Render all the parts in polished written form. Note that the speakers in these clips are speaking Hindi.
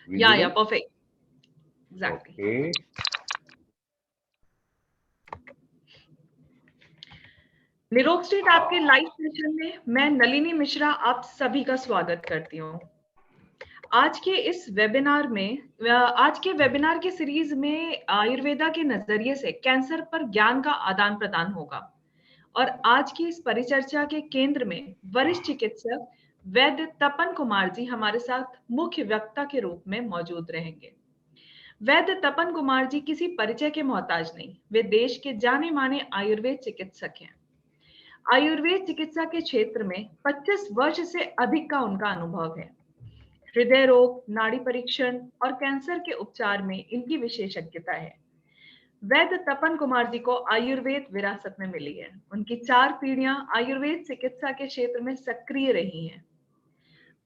Yeah, Visible? perfect. Exactly. Okay. निरोग स्ट्रीट आपके लाइव सेशन में मैं नलिनी मिश्रा आप सभी का स्वागत करती हूँ। आज के इस वेबिनार में आज के वेबिनार के सीरीज में आयुर्वेदा के नजरिए से कैंसर पर ज्ञान का आदान प्रदान होगा और आज की इस परिचर्चा के केंद्र में वरिष्ठ चिकित्सक वैद्य तपन कुमार जी हमारे साथ मुख्य वक्ता के रूप में मौजूद रहेंगे। वैद्य तपन कुमार जी किसी परिचय के मोहताज नहीं, वे देश के जाने माने आयुर्वेद चिकित्सक हैं। आयुर्वेद चिकित्सा के क्षेत्र में 25 वर्ष से अधिक का उनका अनुभव है। हृदय रोग, नाड़ी परीक्षण और कैंसर के उपचार में इनकी विशेषज्ञता है। वैद्य तपन कुमार जी को आयुर्वेद विरासत में मिली है। उनकी 4 पीढ़ियां आयुर्वेद चिकित्सा के क्षेत्र में सक्रिय रही हैं।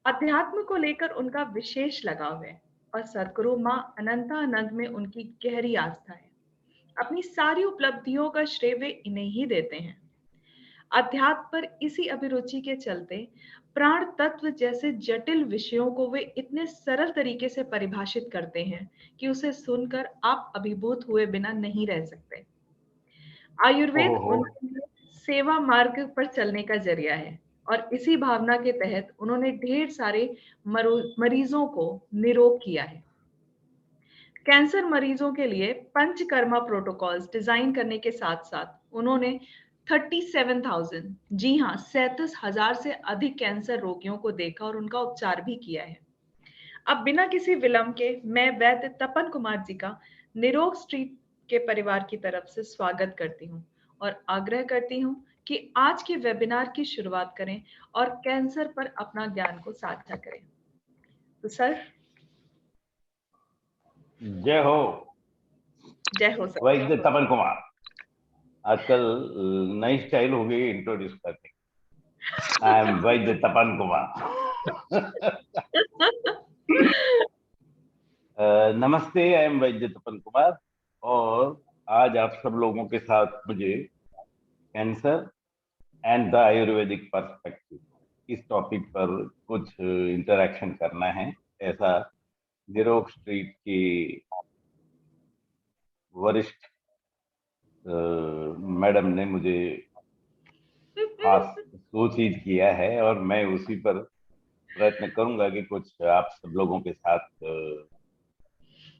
अध्यात्म को लेकर उनका विशेष लगाव है और सदगुरु मां अनंतानंद में उनकी गहरी आस्था है। अपनी सारी उपलब्धियों का श्रेय वे इन्हें ही देते हैं। अध्यात्म पर इसी अभिरुचि के चलते प्राण तत्व जैसे जटिल विषयों को वे इतने सरल तरीके से परिभाषित करते हैं कि उसे सुनकर आप अभिभूत हुए बिना नहीं रह सकते। आयुर्वेद ओहो। उनके लिए सेवा मार्ग पर चलने का जरिया है और इसी भावना के तहत उन्होंने ढेर सारे मरीजों को निरोग किया है। कैंसर मरीजों के लिए पंचकर्मा प्रोटोकॉल्स डिजाइन करने के साथ साथ उन्होंने 37,000, जी हाँ 37,000 से अधिक कैंसर रोगियों को देखा और उनका उपचार भी किया है। अब बिना किसी विलंब के मैं वैद्य तपन कुमार जी का निरोग स्ट्रीट के परिवार की तरफ से स्वागत करती हूँ और आग्रह करती हूँ कि आज के वेबिनार की शुरुआत करें और कैंसर पर अपना ज्ञान को साझा करें। तो सर, जय हो। जय हो सर। वैद्य तपन कुमार। आजकल नई स्टाइल हो गई इंट्रोड्यूस करने। आई एम वैद्य तपन कुमार। नमस्ते, आई एम वैद्य तपन कुमार। और आज आप सब लोगों के साथ मुझे cancer and the Ayurvedic perspective इस टॉपिक पर कुछ इंटरेक्शन करना है। ऐसा निरोग स्ट्रीट की वरिष्ठ मैडम ने मुझे खास सूचित किया है और मैं उसी पर प्रयत्न करूंगा कि कुछ आप सब लोगों के साथ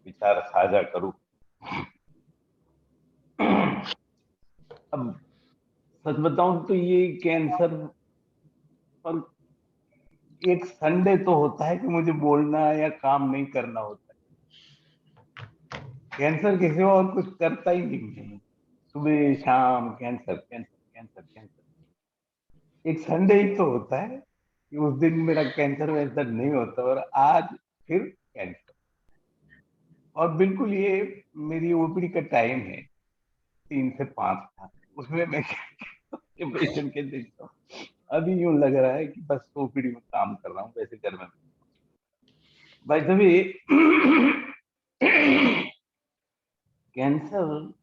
विचार साझा करूं। अब सच बताऊं तो ये कैंसर पर एक संडे तो होता है कि मुझे बोलना या काम नहीं करना होता है। कैंसर किसी और कुछ करता ही नहीं है। सुबह शाम कैंसर कैंसर कैंसर कैंसर। एक संडे ही तो होता है कि उस दिन मेरा कैंसर वैंसर नहीं होता और आज फिर कैंसर। और बिल्कुल ये मेरी ओपीडी का टाइम है 3 से 5 था। उसमें मैं पेशेंट के देखता हूँ। अभी यूं लग रहा है कि बस ओपीडी में काम कर रहा हूँ वैसे घर में। भाई तभी कैंसर,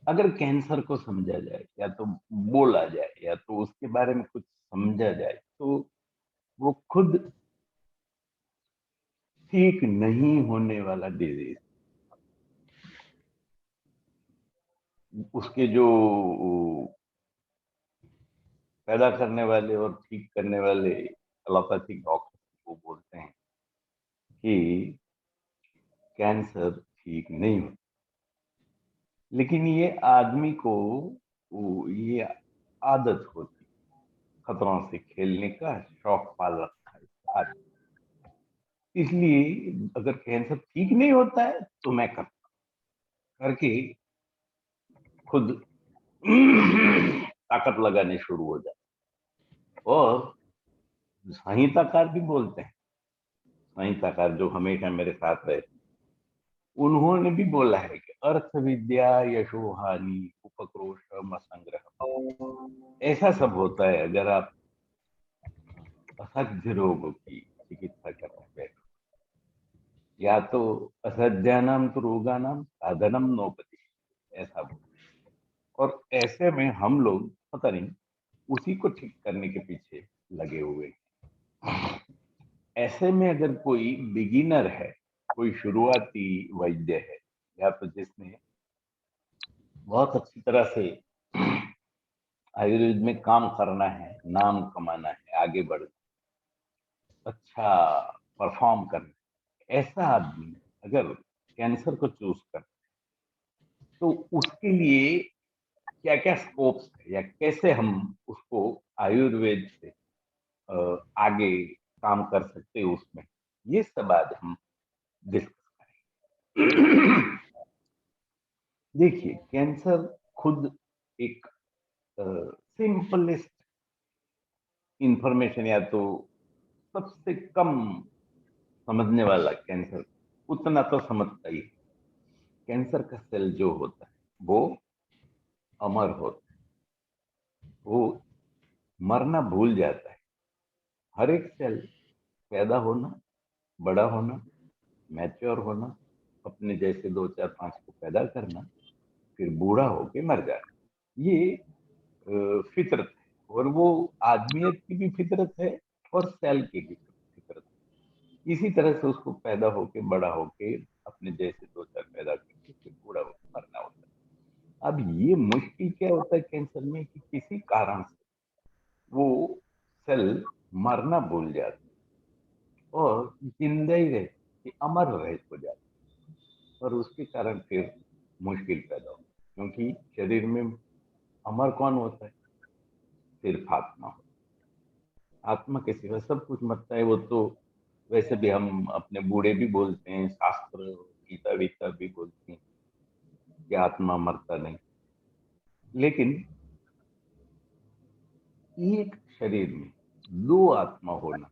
अगर कैंसर को समझा जाए या तो बोला जाए या तो उसके बारे में कुछ समझा जाए तो वो खुद ठीक नहीं होने वाला डिजीज। उसके जो पैदा करने वाले और ठीक करने वाले एलोपैथिक डॉक्टर वो बोलते हैं कि कैंसर ठीक नहीं होता, लेकिन ये आदमी को ये आदत होती, खतरों से खेलने का शौक पाल रखा है इस आदमी। इसलिए अगर कैंसर ठीक नहीं होता है तो मैं करता करके खुद ताकत लगाने शुरू हो जाता। और संहिताकार भी बोलते हैं, संहिताकार जो हमेशा मेरे साथ रहे, उन्होंने भी बोला है कि अर्थ विद्या यशोहानि उपक्रोश असंग्रह ऐसा सब होता है अगर आप असह्य रोगों की चिकित्सा करने बैठो। या तो असह्यानाम तो रोगानाम साधनम नोपति, ऐसा बोल। और ऐसे में हम लोग पता नहीं उसी को ठीक करने के पीछे लगे हुए हैं। ऐसे में अगर कोई बिगिनर है, कोई शुरुआती वैद्य है, या तो जिसने बहुत अच्छी तरह से आयुर्वेद में काम करना है, नाम कमाना है, आगे बढ़ना, अच्छा परफॉर्म करना है, ऐसा आदमी अगर कैंसर को चूज कर, तो उसके लिए क्या क्या स्कोप्स है, या कैसे हम उसको आयुर्वेद से आगे काम कर सकते हैं उसमें, ये सब आज हम डिस्कस करें। देखिए, कैंसर खुद एक सिंपलेस्ट इंफॉर्मेशन, या तो सबसे कम समझने वाला कैंसर उतना तो समझता ही है। कैंसर का सेल जो होता है वो अमर होता है, वो मरना भूल जाता है। हर एक सेल पैदा होना, बड़ा होना, मैच्योर होना, अपने जैसे 2 4 5 को पैदा करना, फिर बूढ़ा होके मर जाना, ये फितरत है। और वो आदमियत की भी फितरत है और सेल की भी फितरत है। इसी तरह से उसको पैदा होके, बड़ा होके, अपने जैसे 2 4 पैदा करके फिर बूढ़ा होकर मरना होता है। अब ये मुश्किल क्या होता है कैंसर में, कि किसी कारण से वो सेल मरना भूल जाता है और जिंदा ही रहे, कि अमर रहे हो जाता है। और उसके कारण फिर मुश्किल पैदा होती है, क्योंकि शरीर में अमर कौन होता है? सिर्फ आत्मा होता है। आत्मा के सिवा सब कुछ मरता है। वो तो वैसे भी हम अपने बूढ़े भी बोलते हैं, शास्त्र गीता वीता भी बोलती हैं कि आत्मा मरता नहीं। लेकिन एक शरीर में दो आत्मा होना,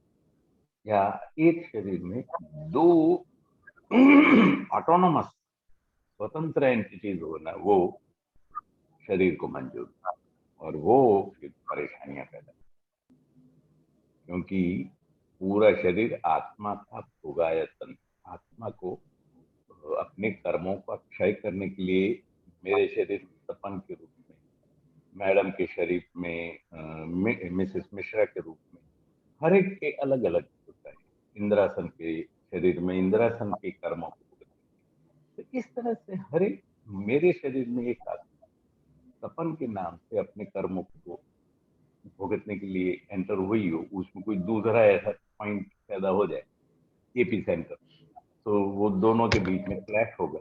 या एक शरीर में दो ऑटोनोमस स्वतंत्र एंटिटीज होना, वो शरीर को मंजूर नहीं। और वो फिर परेशानियां पैदा, क्योंकि पूरा शरीर आत्मा का भोगायतन, आत्मा को अपने कर्मों का क्षय करने के लिए, मेरे शरीर में तपन के रूप में, मैडम के शरीर में मिसेस मिश्रा के रूप में, हर एक के अलग अलग होता है। इंद्रासन के शरीर में इंद्रासन के कर्मों को भुगतने। तो इस तरह से हर एक, मेरे शरीर में एक आत्मा तपन के नाम से अपने कर्मों को भुगतने के लिए एंटर हुई हो, उसमें कोई दूसरा ऐसा पॉइंट पैदा हो जाए, एपी सेंटर, तो वो दोनों के बीच में क्लैश होगा।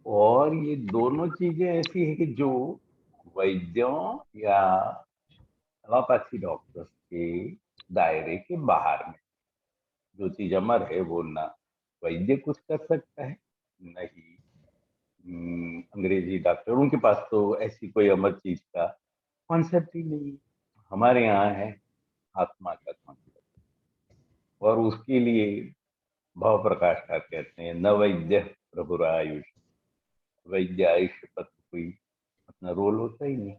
और ये दोनों चीजें ऐसी है कि जो वैद्यों या एलोपैथी डॉक्टर्स के दायरे के बाहर में, जो चीज अमर है वो ना वैद्य कुछ कर सकता है, न ही अंग्रेजी डॉक्टर, उनके पास तो ऐसी कोई अमर चीज का कॉन्सेप्ट ही नहीं है। हमारे यहाँ है आत्मा का कॉन्सेप्ट, और उसके लिए भाव प्रकाश का कहते हैं, न वैद्य प्रभु आयुष। वैद्य आयुष्य पर तो कोई अपना रोल होता ही नहीं,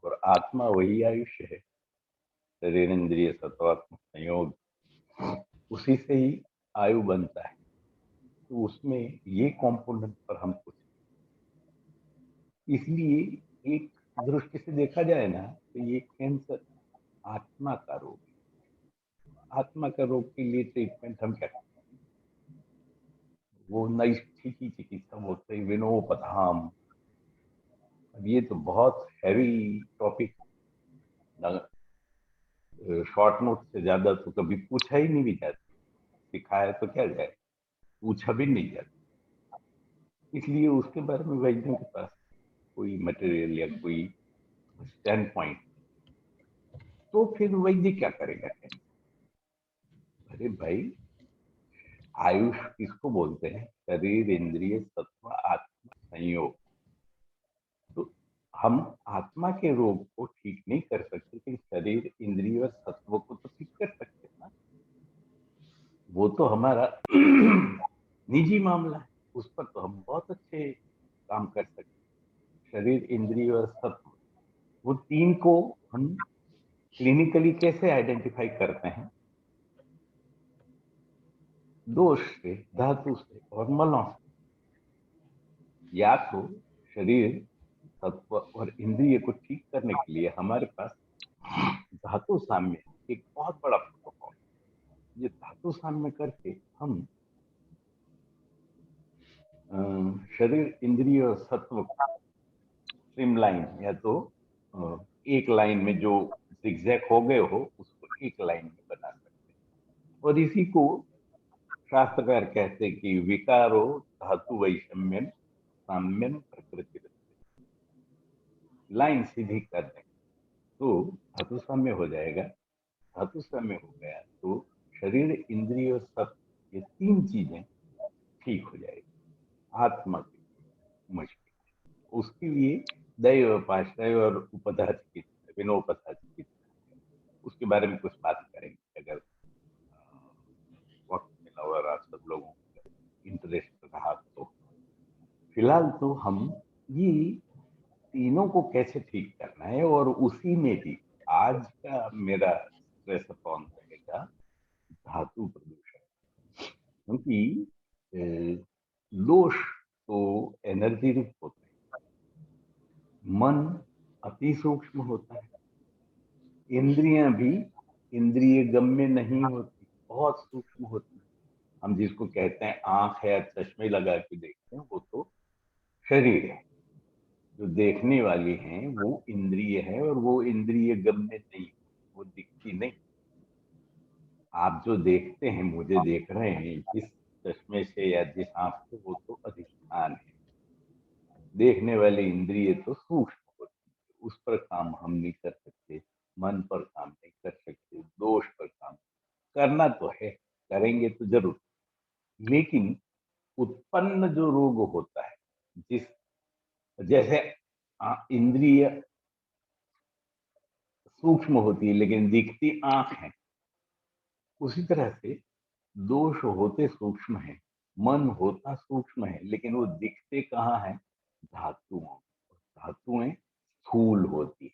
और आत्मा वही आयुष्य है, शरीर इंद्रिय सत्वात्मक संयोग, उसी से ही आयु बनता है। तो उसमें ये कंपोनेंट पर हम कुछ, इसलिए एक दृष्टि से देखा जाए ना, तो ये कैंसर आत्मा का रोग है। आत्मा का रोग के लिए ट्रीटमेंट हम क्या करते हैं? वो नैष्ठिकी चिकित्सा बोलते हैं, विनोपधाम। अब ये तो बहुत हैवी टॉपिक, शॉर्ट नोट से ज्यादा तो कभी पूछा ही नहीं भी जाता, सिखाया तो क्या जाए, पूछा भी नहीं जाता। इसलिए उसके बारे में वैद्यों के पास कोई मटेरियल या कोई स्टैंड पॉइंट, तो फिर वैद्य क्या करेगा? अरे भाई, आयुष किसको बोलते हैं? शरीर इंद्रिय सत्व आत्मा संयोग। तो हम आत्मा के रोग को ठीक नहीं कर सकते, लेकिन शरीर इंद्रिय और सत्व को तो ठीक कर सकते हैं ना। वो तो हमारा निजी मामला है, उस पर तो हम बहुत अच्छे काम कर सकते हैं। शरीर इंद्रिय और सत्व, वो तीन को हम क्लिनिकली कैसे आइडेंटिफाई करते हैं? दोष से, धातु से और मलों से। या तो शरीर तत्व और इंद्रिय को ठीक करने के लिए हमारे पास धातु साम्य एक बहुत बड़ा प्रोटोकॉल, धातु साम्य करके हम शरीर, इंद्रिय और सत्व स्ट्रीमलाइन, या तो एक लाइन में जो जिगजैग हो गए हो उसको एक लाइन में बना सकते हैं। और इसी को शास्त्रकार कहते हैं कि विकारो धातु वैषम्यम साम्यम प्रकृति, लाइन सीधी कर दें तो धातु साम्य हो जाएगा। धातु साम्य हो गया तो शरीर, इंद्रिय और सत्व, ये तीन चीजें ठीक हो जाएगी। आत्मा की मुश्किल, उसके लिए दैव पाश्रय और उपधाच की, विनोपधाच की, उसके बारे में कुछ बात करेंगे अगर वक्त मिला और आप सब लोगों को इंटरेस्ट रहा तो। फिलहाल तो हम ये तीनों को कैसे ठीक करना है, और उसी में भी आज का मेरा स्ट्रेस अपॉन रहेगा धातु प्रदूषण। क्योंकि दोष तो एनर्जी रूप होते हैं, मन अति सूक्ष्म होता है, इंद्रियां भी इंद्रिय गम्य नहीं होती, बहुत सूक्ष्म होती है। हम जिसको कहते हैं आंख है, चश्मे लगा के देखते हैं, वो तो शरीर है। जो देखने वाली हैं वो इंद्रिय है, और वो इंद्रिय गम्य नहीं, वो दिखती नहीं। आप जो देखते हैं, मुझे देख रहे हैं जिस चश्मे से या जिस आंख से, वो तो अधिष्ठान है। देखने वाली इंद्रिय तो सूक्ष्म होती है, उस पर काम हम नहीं कर सकते, मन पर काम नहीं कर सकते, दोष पर काम करना तो है, करेंगे तो जरूर। लेकिन उत्पन्न जो रोग होता है, जिस जैसे इंद्रिय सूक्ष्म होती है लेकिन दिखती आंख है, उसी तरह से दोष होते सूक्ष्म है, मन होता सूक्ष्म है, लेकिन वो दिखते कहाँ है? धातुओं। धातुएं स्थूल होती है,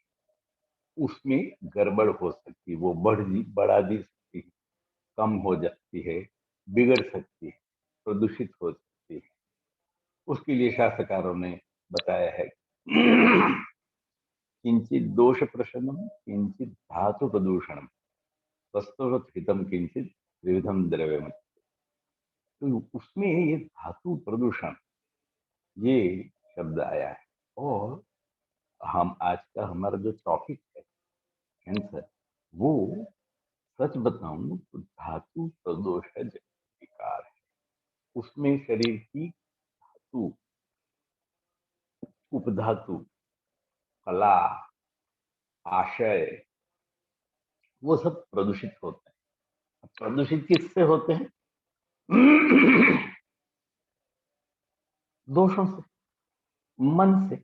उसमें गड़बड़ हो सकती है, वो बढ़ा दी सकती है, कम हो जाती है, बिगड़ सकती है, प्रदूषित हो सकती है। उसके लिए शास्त्रकारों ने बताया है किंचित दोष प्रशमनम किंचित धातु प्रदूषणम वस्तुवत हितम किंचित विविधम द्रव्यम। तो उसमें ये धातु प्रदूषण, ये शब्द आया है। और हम आज का हमारा जो टॉपिक है कैंसर, वो सच बताऊं तो धातु प्रदोष विकार है। उसमें शरीर की धातु, उपधातु, कला, आशय, वो सब प्रदूषित होते हैं। प्रदूषित किससे होते हैं? दोषों से, मन से,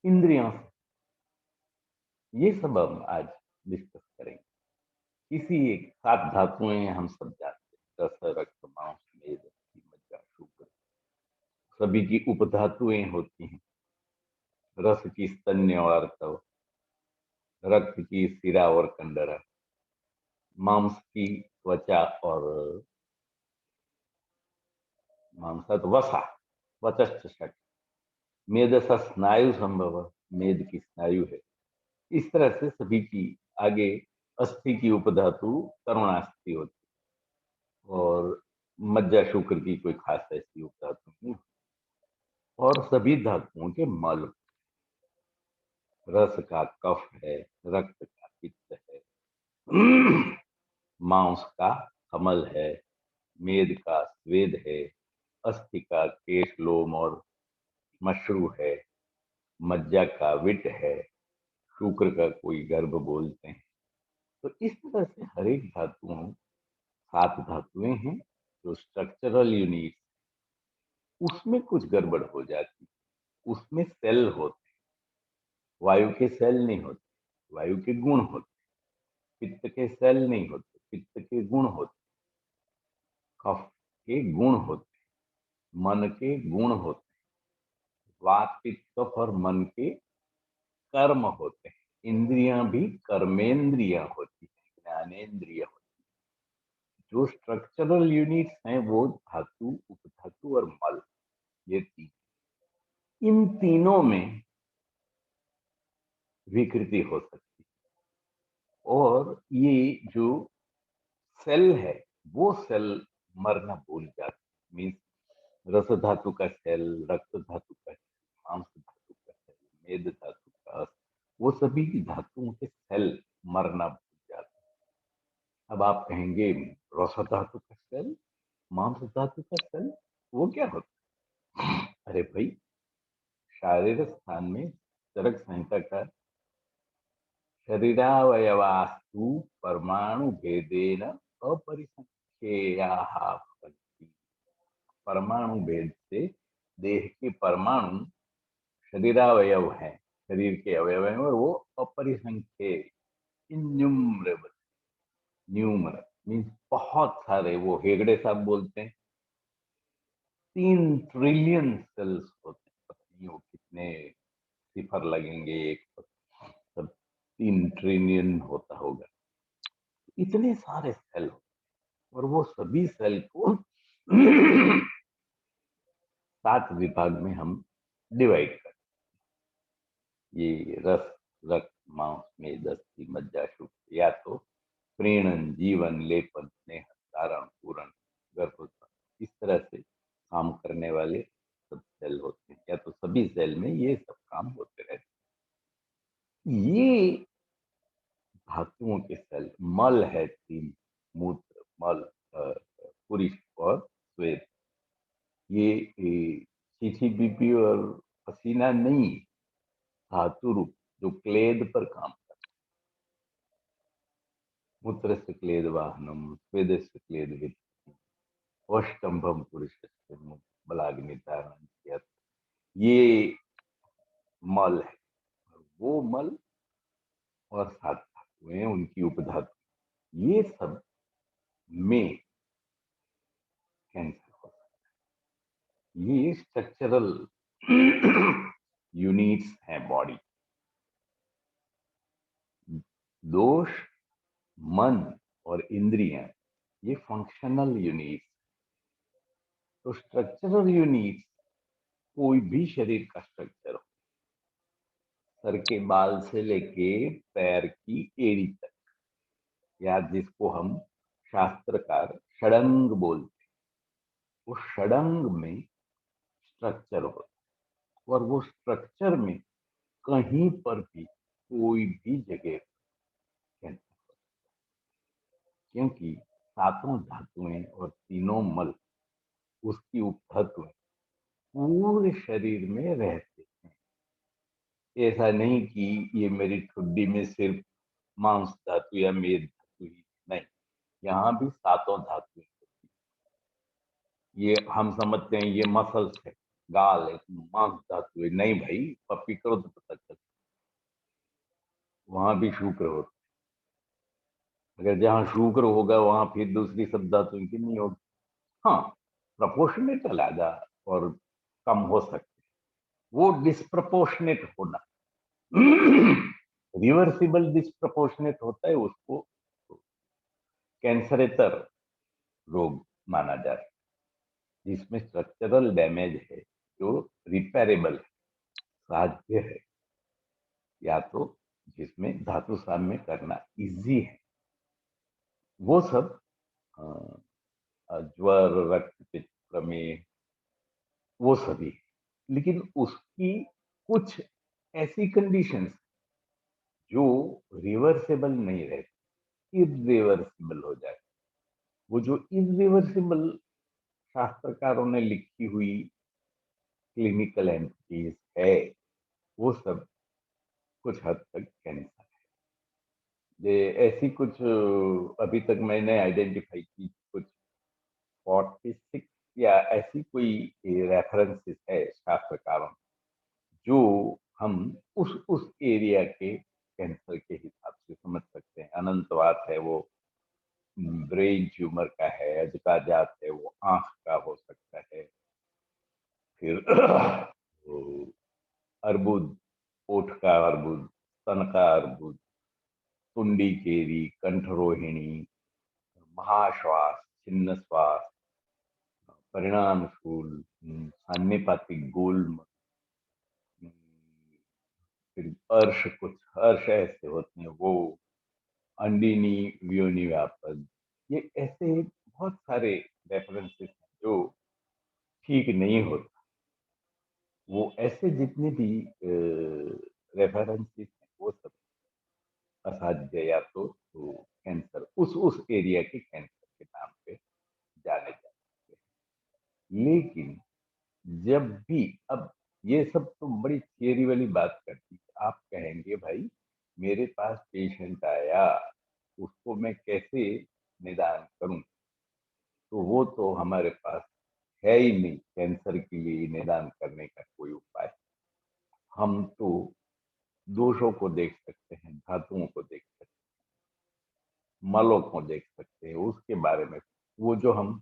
इंद्रियों से। ये सब हम आज डिस्कस करेंगे। इसी एक 7 धातुएं हम सब जानते हैं, रस, रक्त, मांस, मेद, अस्थि, मज्जा, शुक्र। सभी की उपधातुएं होती हैं। रस की स्तन्य और अर्तव, रक्त की सिरा और कंडरा, मांस की त्वचा और मांसत वसा, वचश्च शक, मेदस स्नायु संभव, मेद की स्नायु है। इस तरह से सभी की आगे अस्थि की उपधातु तरुणास्थि होती, और मज्जा शुक्र की कोई खास ऐसी उपधातु नहीं। और सभी धातुओं के मल, रस का कफ है, रक्त का पित्त है, मांस का कमल है, मेद का स्वेद है, अस्थि का केश, लोम और मशरू है, मज्जा का विट है, शुक्र का कोई गर्भ बोलते हैं। तो इस तरह से हर एक धातुओं, 7 धातुएं हैं जो स्ट्रक्चरल यूनिट, उसमें कुछ गड़बड़ हो जाती, उसमें सेल होते, वायु के सेल नहीं होते, वायु के गुण होते, पित्त के सेल नहीं होते, पित्त के गुण होते, कफ के गुण होते, मन के गुण होते, वात पित्त कफ और मन के कर्म होते हैं। इंद्रियां भी कर्मेंद्रियां होती है, ज्ञानेन्द्रिय होती है। जो स्ट्रक्चरल यूनिट्स हैं वो धातु, उपधातु और मल, ये तीन। इन तीनों में विकृति हो सकती है। और ये जो सेल है, वो सेल मरना भूल जाते। मीन्स रस धातु का सेल, रक्त धातु का सेल, मांस धातु का सेल, मेद धातु का, वो सभी धातुओं के सेल मरना भूल जाते। अब आप कहेंगे रस धातु का सेल, मांस धातु का सेल, वो क्या होता है? अरे भाई, शारीरिक स्थान में चरक संहिता का शरीरावयवास्तु परमाणु भेदेन अपरिसंख्येयाः भवन्ति। परमाणु भेद से देह के परमाणु शरीरावयव है, शरीर के अवयव हैं, और वो अपरिसंख्य, इन्यूमरेबल, न्यूमरल मीन्स बहुत सारे, वो हेगड़े साहब बोलते हैं 3 ट्रिलियन सेल्स होते हैं। पता नहीं वो कितने सिफर लगेंगे एक पर, सब 3 ट्रिलियन होता होगा। इतने सारे सेल, और वो सभी सेल को 7 विभाग में हम डिवाइड करते। ये रस, रक्त, मांस, मेद, अस्थि, मज्जा, शुक्र, या तो प्रीणन, जीवन, लेपन, स्नेह, धारण, पूरण, गर्भोत्पन्न, इस तरह से काम करने वाले सब सेल होते हैं, या तो सभी सेल में ये सब काम होते रहते हैं। ये धातुओं के सेल, मल है 3, मूत्र, मल, पुरुष और श्वेत। ये चीची बीपी और पसीना नहीं, धातु रूप जो क्लेद पर काम करता है। मूत्रस्य क्लेद वाहनम, स्वेदस्य क्लेद वित्त, वष्टंभम पुरुष बलाग्नि धारण किया। ये मल है, वो मल और 7 धातुएं, उनकी उपधातु, ये सब में कैंसर हो सकता है। ये स्ट्रक्चरल यूनिट्स हैं बॉडी। दोष, मन और इंद्रियां, ये फंक्शनल यूनिट्स। तो स्ट्रक्चरल यूनिट्स कोई भी शरीर का स्ट्रक्चर हो, सर के बाल से लेके पैर की एड़ी तक, या जिसको हम शास्त्रकार षडंग बोलते हैं, वो षडंग में स्ट्रक्चर होता है, और वो स्ट्रक्चर में कहीं पर भी कोई भी जगह कैंसर हो, क्योंकि 7 धातुएं और 3 मल उसकी उपधातुएं पूरे शरीर में रहते हैं। ऐसा नहीं कि ये मेरी ठुड्डी में सिर्फ मांस धातु या मेद धातु ही नहीं, यहाँ भी 7 धातुएं होती हैं। ये हम समझते हैं ये मसल्स है, गाल है, मांस धातु है, नहीं भाई, पप्पी करो तो पता चलता, वहां भी शुक्र होता है। अगर जहाँ शुक्र होगा वहां फिर दूसरी सब धातुएं की नहीं होगी। हाँ, प्रपोर्शनेट अलग और कम हो सकते, वो डिस्प्रपोर्शनेट होना, रिवर्सिबल डिस्प्रपोर्शनेट होता है, उसको कैंसरेतर रोग माना जाता है, जिसमें स्ट्रक्चरल डैमेज है जो रिपेरेबल है, साध्य है, या तो जिसमें धातु साम्य करना इजी है, वो सब ज्वर, रक्तपित्त, प्रमेह, वो सभी। लेकिन उसकी कुछ ऐसी कंडीशंस जो रिवर्सेबल नहीं रहती, इरिवर्सिबल हो जाए। वो जो इरिवर्सिबल शास्त्रकारों ने लिखी हुई क्लिनिकल एंटिटीज है, वो सब कुछ हद तक कैंसर है। ऐसी कुछ अभी तक मैंने आइडेंटिफाई की कुछ 46 या ऐसी कोई रेफरेंसेस है शास्त्रकारों, जो हम उस एरिया के कैंसर के हिसाब से समझ सकते हैं। अनंतवात है, वो ब्रेन ट्यूमर का है। अजका जात है, वो आंख का हो सकता है। फिर अर्बुद, ओठ का अर्बुद, स्तन का अर्बुद, कुंडी केरी, कंठरोहिणी, महाश्वास, छिन्न श्वास, परिणाम स्थूल, सान्यपातिक गुल्म, फिर अर्श, कुछ अर्श ऐसे होते हैं वो, अंडिनी व्योनि व्यापद, ये ऐसे बहुत सारे रेफरेंसेस हैं जो ठीक नहीं होता। वो ऐसे जितने भी रेफरेंसेस हैं वो सब असाध्य या तो कैंसर उस एरिया के कैंसर के नाम पे जाने जाते हैं। लेकिन जब भी अब ये सब तो बड़ी थियरी वाली बात करती है। आप कहेंगे भाई मेरे पास पेशेंट आया उसको मैं कैसे निदान करूं, तो वो तो हमारे पास है ही नहीं कैंसर के लिए निदान करने का कोई उपाय। हम तो दोषों को देख सकते हैं, धातुओं को देख सकते हैं, मलों को देख सकते हैं, उसके बारे में वो जो हम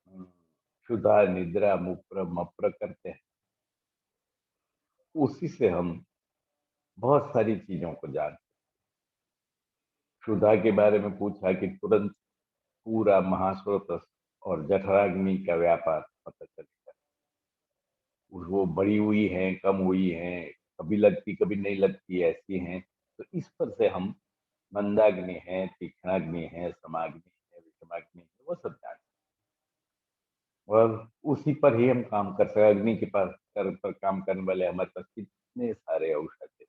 क्षुधा निद्रा मुप्र मप्र करते हैं उसी से हम बहुत सारी चीजों को जानते हैं। क्षुधा के बारे में पूछा कि तुरंत पूरा महास्रोत और जठराग्नि का व्यापार पता चलेगा। वो बढ़ी हुई है कम हुई है, कभी लगती कभी नहीं लगती ऐसी हैं। तो इस पर से हम मंदाग्नि है, तीक्ष्णाग्नि है, समाग्नि है, विषमाग्नि है, वो सब जानते हैं। और उसी पर ही हम काम कर सकते। अग्नि के पास पर काम करने वाले हमारे पास कितने सारे औषध है।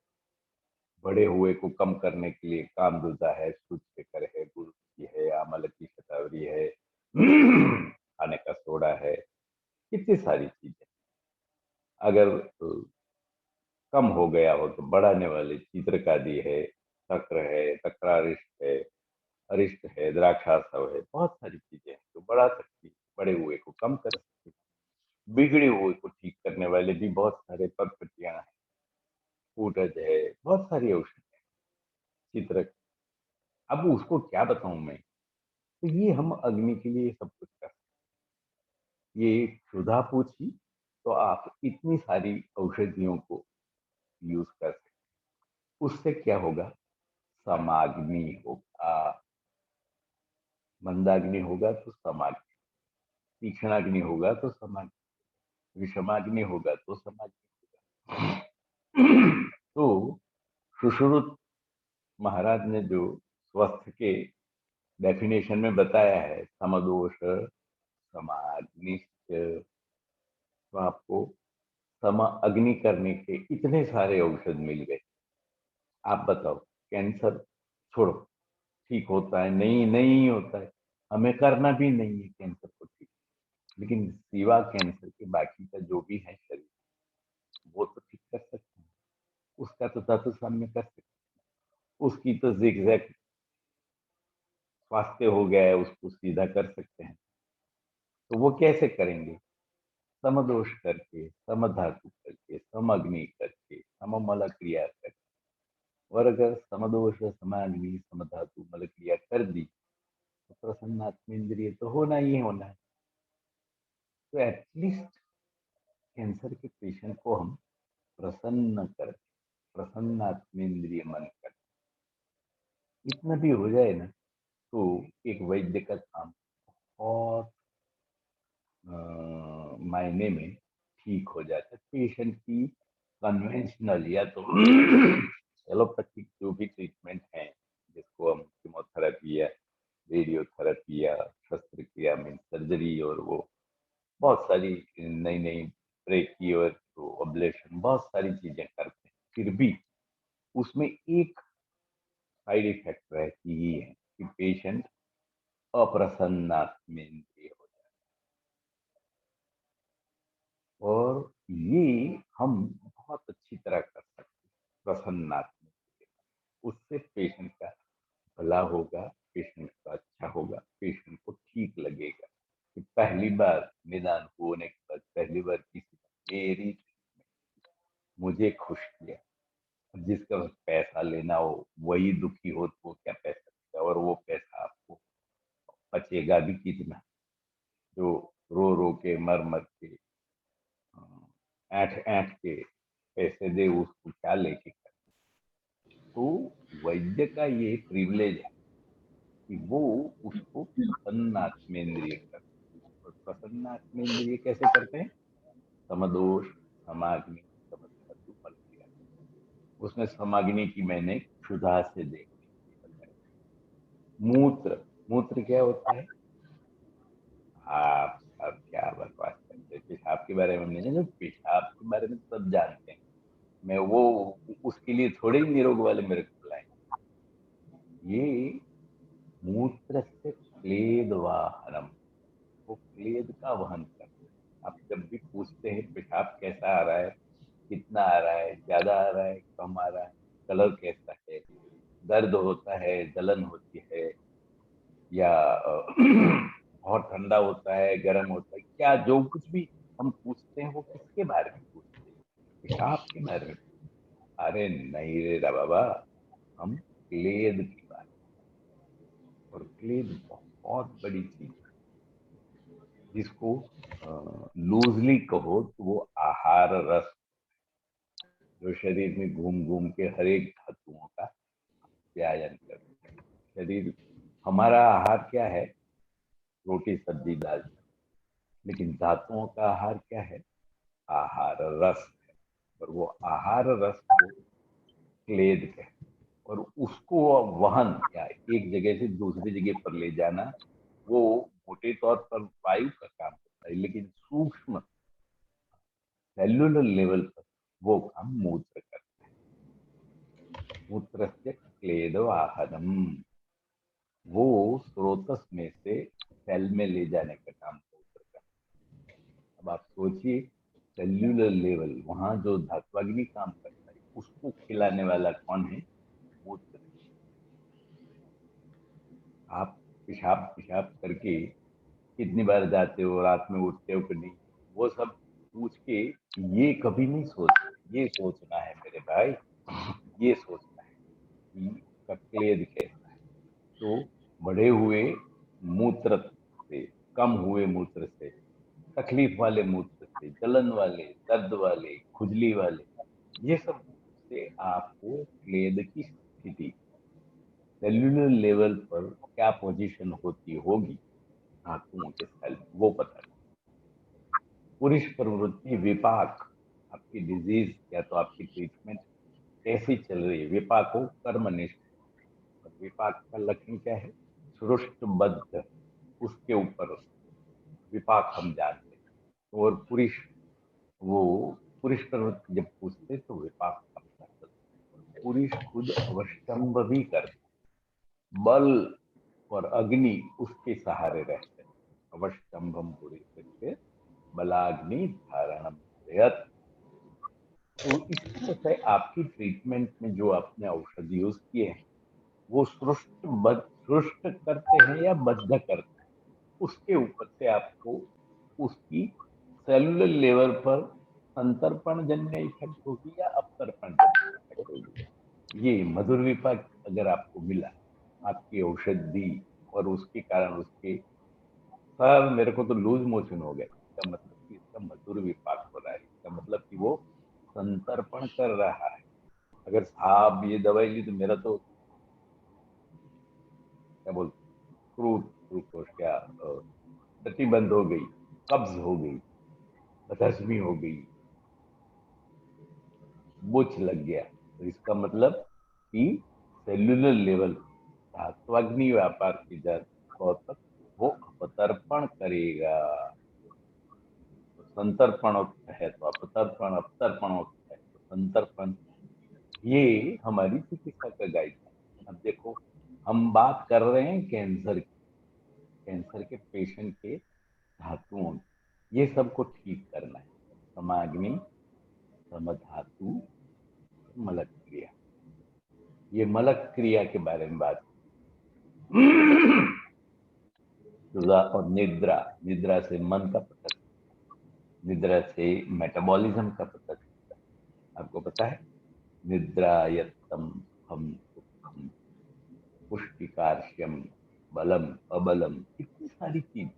बढ़े हुए को कम करने के लिए कामदुजा है, सूचकर है, गुरुकी है, आमल की शतावरी है, खाने का सोडा है, कितनी सारी चीजें। अगर कम हो गया हो तो बढ़ाने वाले चित्रकादि है, चक्र है, चक्रारिष्ट है, अरिष्ट है, द्राक्षासव है, बहुत सारी चीजें हैं जो बढ़ा सकती है, बढ़े हुए को कम कर सकती है। बिगड़े हुए को ठीक करने वाले भी बहुत सारे पद्धतियां हैं, ऊटज है, बहुत सारी औषधि है, चित्र। अब उसको क्या बताऊं मैं। तो ये हम अग्नि के लिए सब कुछ कर सकते हैं। ये क्षुधा पूछी तो आप इतनी सारी औषधियों को यूज कर सकते हैं। उससे क्या होगा, समाग्नि होगा, मंदाग्नि होगा तो समाग्नि, तीक्ष्णाग्नि होगा तो समाग्नि, विषमाग्नि होगा तो समाग्नि होगा। तो सुश्रुत महाराज ने जो स्वस्थ के डेफिनेशन में बताया है समदोष समाग्निश्च, तो आपको सम अग्नि करने के इतने सारे औषध मिल गए। आप बताओ कैंसर छोड़ो, ठीक होता है नहीं नहीं होता है, हमें करना भी नहीं है कैंसर को ठीक। लेकिन सिवा कैंसर के बाकी का जो भी है शरीर वो तो ठीक कर सकते हैं। उसका तो धातु साम्य कर सकते हैं। उसकी तो जिगजैग स्वास्थ्य हो गया है, उसको सीधा कर सकते हैं। तो वो कैसे करेंगे, समदोष करके, समधातु करके, समअग्नि करके, सममल क्रिया करके। और अगर समदोष समाग्नि समधातु मल क्रिया कर दी तो प्रसन्नात्मेंद्रिय तो होना ही होना है। तो एटलीस्ट कैंसर के पेशेंट को हम प्रसन्न कर, प्रसन्नात्मेंद्रिय मन कर, इतना भी हो जाए ना तो एक वैद्य का काम बहुत मायने में ठीक हो जाता है। पेशेंट की कन्वेंशनल या तो एलोपैथिक जो भी ट्रीटमेंट है, जिसको हम कीमोथेरेपी या रेडियोथेरेपी या शस्त्रक्रिया में सर्जरी और वो बहुत सारी नई नई ब्रेकी और तो ऑब्लेशन बहुत सारी चीजें करते हैं, फिर भी उसमें एक साइड इफेक्ट रहती ही है कि पेशेंट अप्रसन्नात्मेंद्रिय हो जाए। और ये हम बहुत अच्छी तरह कर सकते हैं प्रसन्नात्मेंद्रिय। उससे पेशेंट का भला होगा, पेशेंट का अच्छा होगा, पेशेंट को ठीक लगेगा कि पहली बार निदान होने के बाद पहली बार किसी ने मेरी मुझे खुश किया। जिसका पैसा लेना हो वही दुखी हो तो वो क्या पैसा देगा, और वो पैसा आपको बचेगा भी कितना, जो रो रो के मर मर के ऐठ ऐठ के पैसे दे उसको क्या लेके कर। तो वैद्य का ये प्रिविलेज है कि वो उसको प्रसन्नात्मेंद्रिय करते हैं। और प्रसन्नात्मेंद्रिय कैसे करते हैं, समदोष समाग्नि समधातु फल क्रिया। उसमें समाग्नि की मैंने क्षुधा से देखने के लिए बताया। मूत्र मूत्र क्या होता है? आप अब क्या बकवास करते हैं? पेशाब के बारे में नहीं जानते, पेशाब के बारे में सब जानते हैं। मैं वो उसके लिए थोड़े ही निरोग वाले मेरे को बुलाए। ये मूत्र से क्लेद वाहनम, वो क्लेद का वहन करते हैं। आप जब भी पूछते हैं पेशाब कैसा आ रहा है, कितना आ रहा है, ज्यादा आ रहा है, कम आ रहा है, कलर कैसा है, दर्द होता है, जलन होती है, या बहुत ठंडा होता है, गर्म होता है, क्या जो कुछ भी हम पूछते हैं वो किसके बारे में पूछते हैं? पेशाब के बारे में। अरे नहीं रे बाबा, हम क्लेद की बात। और क्लेद बहुत बड़ी चीज है, जिसको लूजली कहो तो वो आहार रस, जो शरीर में घूम घूम के हर एक धातुओं का व्यायाम करता है। शरीर, हमारा आहार क्या है? रोटी सब्जी दाल। लेकिन धातुओं का आहार क्या है? आहार रस है। और वो आहार रस को क्लेद कहते हैं। और उसको वहन या एक जगह से दूसरी जगह पर ले जाना, वो मोटे तौर पर वायु का काम होता है, लेकिन सूक्ष्म सेल्युलर लेवल पर वो काम मूत्र करता है। मूत्र से क्लेद आहारम, वो स्रोतस में से सेल में ले जाने का काम मूत्र करता है। अब आप सोचिए, सेल्युलर लेवल, वहां जो धात्वाग्नि काम करता है, उसको खिलाने वाला कौन है? मूत्र। आप पेशाब पेशाब करके कितनी बार जाते हो, रात में उठते हो कि नहीं, वो सब पूछ के ये कभी नहीं सोचते। ये सोचना है मेरे भाई, ये सोचना है कि उसका क्लेद कैसा है। तो बढ़े हुए मूत्र से, कम हुए मूत्र से, तकलीफ वाले मूत्र से, जलन वाले, दर्द वाले, खुजली वाले, ये सब मूत्र से आपको क्लेद की स्थिति सेल्युलर लेवल पर क्या पोजीशन होती होगी धातुओं के सेल, वो पता है। पुरुष प्रवृत्ति विपाक, आपकी डिजीज या तो आपकी ट्रीटमेंट कैसी चल रही है? विपाक हो कर्मनिष्ठ। और विपाक का लक्षण क्या है? सृष्टबद्ध, उसके ऊपर विपाक हम जानते हैं। और पुरुष, वो पुरुष प्रवृत्ति जब पूछते तो विपाक का पता चलता है। पुरुष खुद अवश्यंब भी करते, बल और अग्नि उसके सहारे रहते हैं। अवश्यंभम पुरुष बलाग्नि धारणम यत। तो इस तरह से आपकी ट्रीटमेंट में जो आपने औषधि यूज किए हैं, वो सृष्ट करते हैं या बद्ध करते हैं, उसके ऊपर से आपको उसकी सेलुलर लेवल पर संतर्पण जन्य इफेक्ट होगी या अपतर्पण जन्य इफेक्ट होगी। ये मधुर विपाक अगर आपको मिला, आपकी औषधि, और उसके कारण उसके, सर मेरे को तो लूज मोशन हो गया, इसका मतलब कि इसका मधुर विपाक हो रहा है, इसका मतलब कि वो संतर्पण कर रहा है। अगर साहब ये दवाई ली तो मेरा तो क्या बोलते, फ्रूट क्या, गति बंद हो गई, कब्ज हो गई, बदहजमी हो गई, बोझ लग गया, तो इसका मतलब कि सेल्युलर लेवल धात्वाग्नि व्यापार की तौर पर वो अपतर्पण करेगा। तो संतर्पण है तो अपतर्पण, अपतर्पण है तो संतर्पण। ये हमारी चिकित्सा का गाइड है। अब देखो, हम बात कर रहे हैं कैंसर की, कैंसर के पेशेंट के धातुओं की। ये सबको ठीक करना है। समाग्नि, समधातु, मलक क्रिया। ये मलक क्रिया के बारे में बात। और निद्रा, निद्रा से मन का पता, निद्रा से मेटाबॉलिज्म का पता चलता है। आपको पता है, निद्रा यत्तम सुखम दुखम, पुष्टिकार्ष्यम, बलम अबलम, इतनी सारी चीज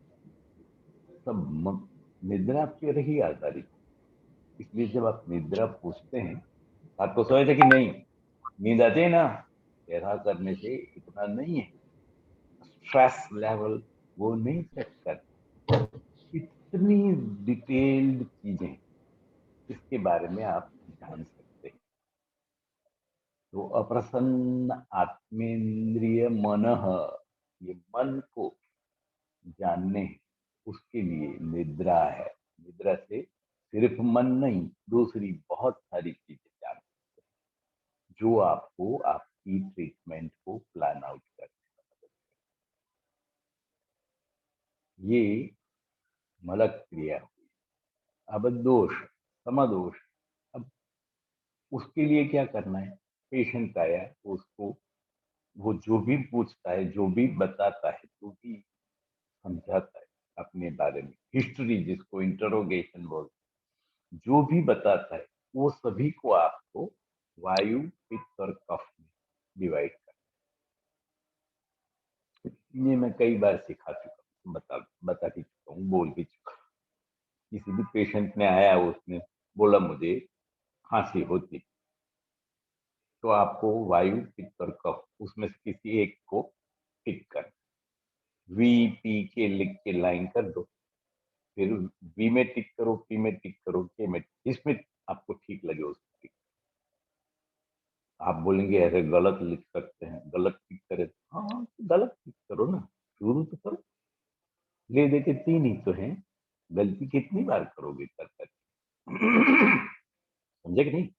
सब निद्रा पर ही आधारित। इसलिए जब आप निद्रा पूछते हैं, आपको सोचे थे कि नहीं, नींद आती है ना, ऐसा करने से इतना नहीं है, स्ट्रेस लेवल वो नहीं चेक कर। इतनी डिटेल्ड चीजें इसके बारे में आप जान सकते हैं। तो अप्रसन्न आत्मेन्द्रिय मन, ये मन को जानने उसके लिए निद्रा है। निद्रा से सिर्फ मन नहीं, दूसरी बहुत सारी चीजें जान सकते हैं, जो आपको आपकी ट्रीटमेंट को प्लान आउट करने में मदद करें। ये मलक क्रिया हुई। अब दोष, समदोष। अब उसके लिए क्या करना है? पेशेंट आया, उसको वो जो भी पूछता है, जो भी बताता है, जो भी समझाता है अपने बारे में, हिस्ट्री जिसको इंटरोगेशन बोलते हैं, जो भी बताता है वो सभी को आपको वायु, पित्त और कफ में डिवाइड कर। ये मैं कई बार सिखा चुका हूँ, बता भी चुका हूँ, बोल भी चुका हूँ। किसी भी पेशेंट ने आया, उसने बोला मुझे खांसी होती, तो आपको वायु, पित्त और कफ उसमें से किसी एक को टिक कर वी पी के लिख के लाइन कर दो। फिर वी में टिक करो, पी में टिक करो, के में, इसमें आपको ठीक लगे उसमें टिक। आप बोलेंगे अरे गलत लिख सकते हैं, गलत टिक करे। हाँ, गलत टिक करो ना, शुरू तो करो। ले दे के तीन ही तो हैं, गलती कितनी बार करोगे कर कर। समझे कि नहीं?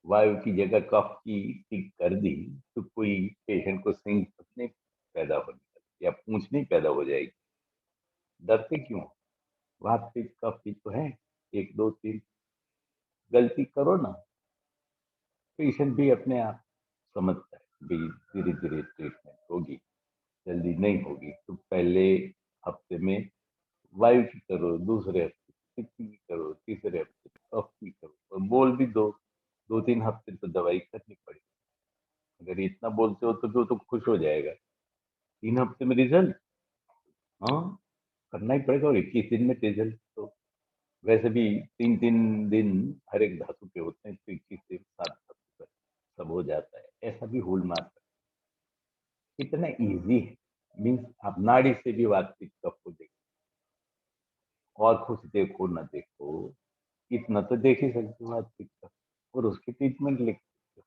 वायु की जगह कफ की टिक कर दी तो कोई पेशेंट को सिंह नहीं पैदा होने या पूंछ नहीं पैदा हो जाएगी। डरते क्यों? वात पित्त कफ पित्त तो है, एक दो तीन, गलती करो ना। पेशेंट भी अपने आप समझता है भी धीरे धीरे ट्रीटमेंट होगी, जल्दी नहीं होगी। तो पहले हफ्ते में वायु की करो, दूसरे हफ्ते पित्त की करो, तीसरे हफ्ते कफ की करो, और बोल भी दो। दो तीन हफ्ते तो दवाई करनी पड़ेगी। अगर इतना बोलते हो तो जो तो खुश हो जाएगा। 3 हफ्ते में रिजल्ट, हाँ, करना ही पड़ेगा। और 21 दिन में रिजल्ट तो वैसे भी 3 3 दिन हर एक धातु के होते हैं, तो 21 दिन 7 धातु का सब हो जाता है। ऐसा भी होल मार्क कितना इजी है। मीन्स आप नाड़ी से भी वास्तविक कफ को देखो, और कुछ देखो ना देखो, इतना तो देख ही सकते हो वास्तविक कफ, और उसकी ट्रीटमेंट लिख सकते हो।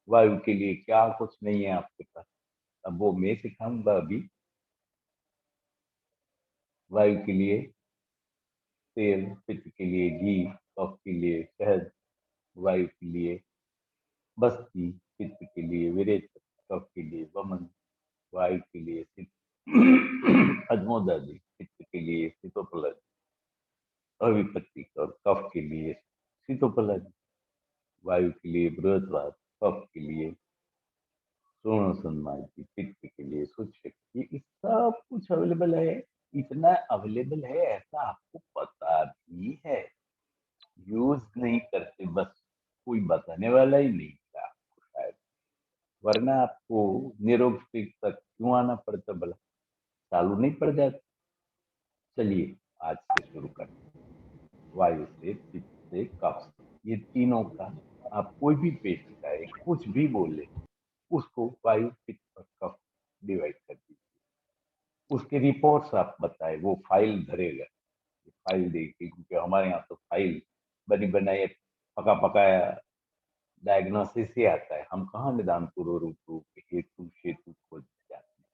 वायु के लिए क्या कुछ नहीं है आपके पास, अब वो मैं सिखाऊंगा अभी। वायु के लिए तेल, पित्त के लिए घी, कफ के लिए शहद, वायु के लिए बस्ती, पित्त के लिए विरेचन, कफ के लिए वमन, वायु के लिए अजमोदर्दी, पित्त के लिए सीतोपलज, अविपत्ति, और कफ के लिए सीतोपलज, वायु के लिए बृहस्पति, कफ के लिए सोनो सन्मार्गी, पित्त के लिए सूक्ष्म। ये सब कुछ अवेलेबल है। इतना अवेलेबल है, ऐसा आपको पता भी है, यूज नहीं करते, बस कोई बताने वाला ही नहीं था आपको शायद। वरना आपको निरोग तक क्यों आना पड़ता भला? चालू नहीं पड़ जाता। चलिए आज से शुरू करते हैं। वायु से, पित्त से, कफ से, ये तीनों का आप कोई भी पेशेंट आए कुछ भी बोले, उसको वायु, पित्त और कफ डिवाइड कर दीजिए। उसके रिपोर्ट्स आप बताए, वो फाइल धरेगा। फाइल देखिए, क्योंकि हमारे यहाँ तो फाइल बनी बनाई पका पकाया डायग्नोसिस ही आता है। हम कहाँ निदान पूर्व रूप हेतु सेतु खोज जाते हैं।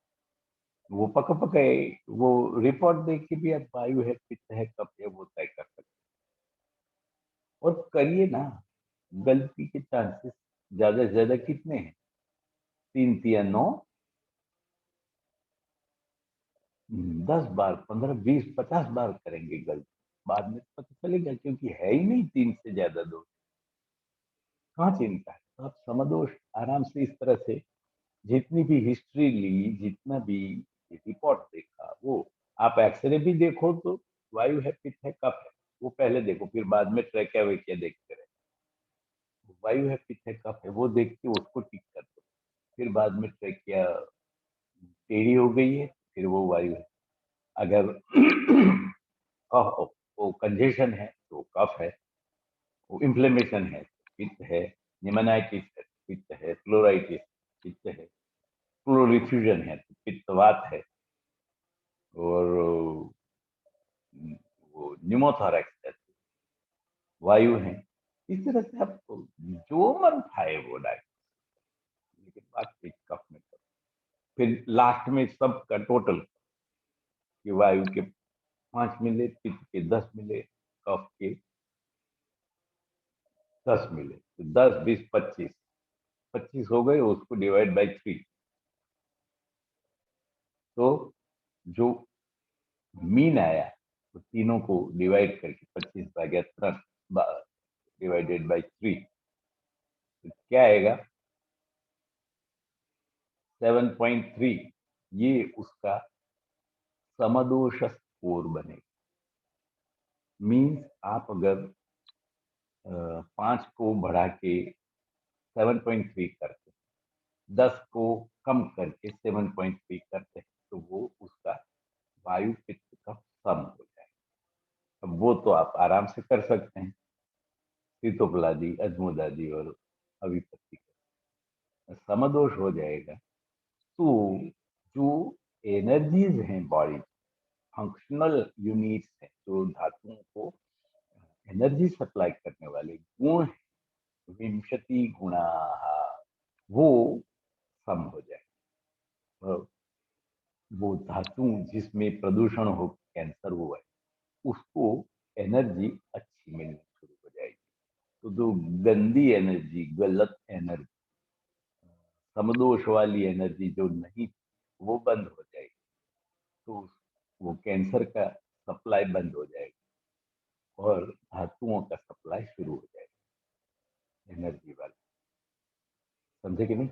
वो पका पकाए, वो रिपोर्ट देख के भी आप वायु है, पित्त है, कफ है, वो तय कर सकते हैं। और करिए ना, गलती के चांसेस ज्यादा से ज्यादा कितने हैं? 3 3 9, 10 बार, 15 20 50 बार करेंगे गलती, बाद में तो पता चलेगा, क्योंकि है ही नहीं 3 से ज्यादा दोष। कहाँ चिंता है? तो आप समदोष आराम से इस तरह से जितनी भी हिस्ट्री ली, जितना भी रिपोर्ट देखा, वो आप एक्सरे भी देखो तो वायु है, पित्त है, कफ है, वो पहले देखो, फिर बाद में ट्रैकिया वैकिया देखते रहे। वायु है, पित्त है, कफ है, वो देख के उसको ठीक कर दो। फिर बाद में ट्रैकिया टेढ़ी हो गई है, फिर वो वायु है। अगर कफ, वो कंजेशन है तो कफ है, वो इन्फ्लेमेशन है तो पित्त है, निमोनाइटिस है तो पित्त है, फ्लोराइटिस पित्त है, प्लोरिफ्यूजन है तो पित्तवात है, और वो न्यूमोथोरैक्स है तो वायु है। इस तरह से आपको जो मन खाए वो डायग्नोस, लेकिन बात पेट कफ में करो। फिर लास्ट में सबका टोटल कि वायु के 5 मिले, पित्त के 10 मिले, कफ के 10 मिले, तो 10, 20, 25, 25 हो गए, उसको डिवाइड बाई 3, तो जो मीन आया तो तीनों को डिवाइड करके 25 भाग्या 3 डिवाइडेड बाई 3, तो क्या आएगा 7.3। ये उसका समदोष स्कोर बनेगा। मीन्स आप अगर 5 को बढ़ा के 7.3 करते, 10 को कम करके 7.3 करते, तो वो उसका वायु पित्त का सम हो जाएगा। अब वो तो आप आराम से कर सकते हैं, सीतोपलादी, अजमोदादी और अभिपत्ति का समदोष हो जाएगा। तो जो एनर्जीज हैं बॉडी, फंक्शनल यूनिट्स हैं, जो धातुओं को एनर्जी सप्लाई करने वाले गुण हैं, विंशति गुणा, वो सम हो जाए। वो धातु जिसमें प्रदूषण हो, कैंसर हुआ है, उसको एनर्जी अच्छी मिलनी शुरू हो जाएगी। तो जो गंदी एनर्जी, गलत एनर्जी, समदोष वाली एनर्जी जो नहीं, वो बंद हो जाएगी, तो वो कैंसर का सप्लाई बंद हो जाएगा और धातुओं का सप्लाई शुरू हो जाएगा एनर्जी वाला। समझे कि नहीं?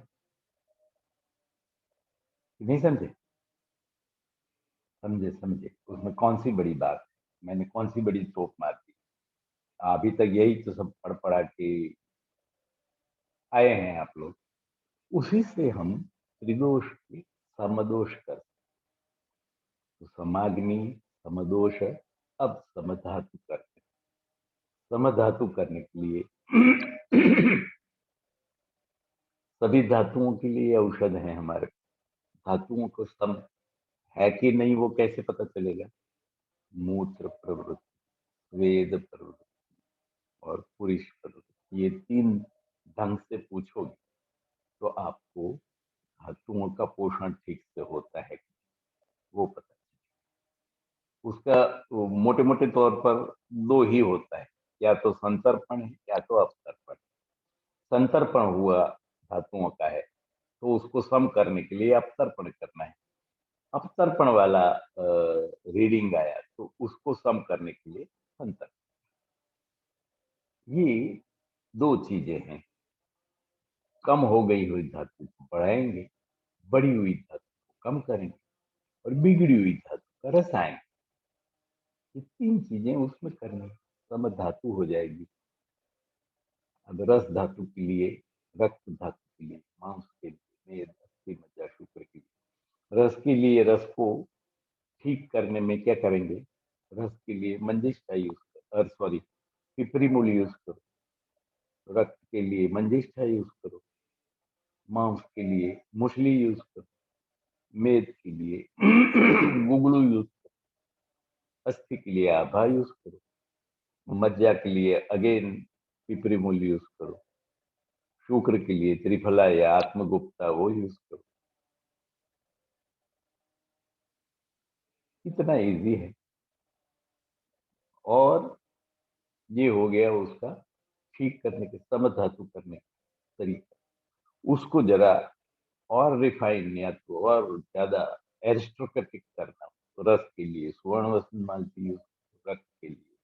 नहीं समझे? समझे समझे, उसमें कौन सी बड़ी बात है, मैंने कौन सी बड़ी चोट मार दी? अभी तक यही तो सब पढ़ पढ़ा के आए हैं आप लोग। उसी से हम त्रिदोष की समदोष कर, तो समाग्नि समदोष, अब समधातु करते। समधातु करने के लिए सभी धातुओं के लिए औषध है हमारे। धातुओं को सम है कि नहीं वो कैसे पता चलेगा? मूत्र प्रवृत्ति, वेद प्रवृत्ति और पुरुष प्रवृत्ति, ये 3 ढंग से पूछोगे तो आपको धातुओं का पोषण ठीक से होता है वो पता। उसका मोटे मोटे तौर पर 2 ही होता है, या तो संतर्पण है या तो अपतर्पण। संतर्पण हुआ धातुओं का है तो उसको सम करने के लिए अपतर्पण करना है। अपतर्पण वाला रीडिंग आया तो उसको सम करने के लिए संतर्पण। ये 2 चीजें हैं। कम हो गई हुई धातु को बढ़ाएंगे, बढ़ी हुई धातु को कम करेंगे, और बिगड़ी हुई धातु का रसायन, ये 3 चीजें उसमें करनी, सम धातु हो जाएगी। अब रस धातु के लिए, रक्त धातु के लिए, मांस के लिए, मेद, अस्थि, मज्जा, शुक्र के लिए, रस के लिए, रस को ठीक करने में क्या करेंगे? रस के लिए मंजिष्ठा यूज करो, सॉरी पिपरी मूल यूज करो। रक्त के लिए मंजिष्ठा यूज करो, मांस के लिए मुसली यूज करो, मेद के लिए गुगलू यूज करो, अस्थि के लिए आभा यूज करो, मज्जा के लिए अगेन पिपरी मूल यूज करो, शुक्र के लिए त्रिफला या आत्मगुप्ता वो यूज करो। इतना इजी है। और ये हो गया उसका ठीक करने के, समधातु करने का तरीका। उसको जरा और रिफाइन या तो और ज्यादा एरिस्टोक्रेटिक करना, तो रस के लिए स्वर्ण वसन मालती यूज करो, रक्त के लिए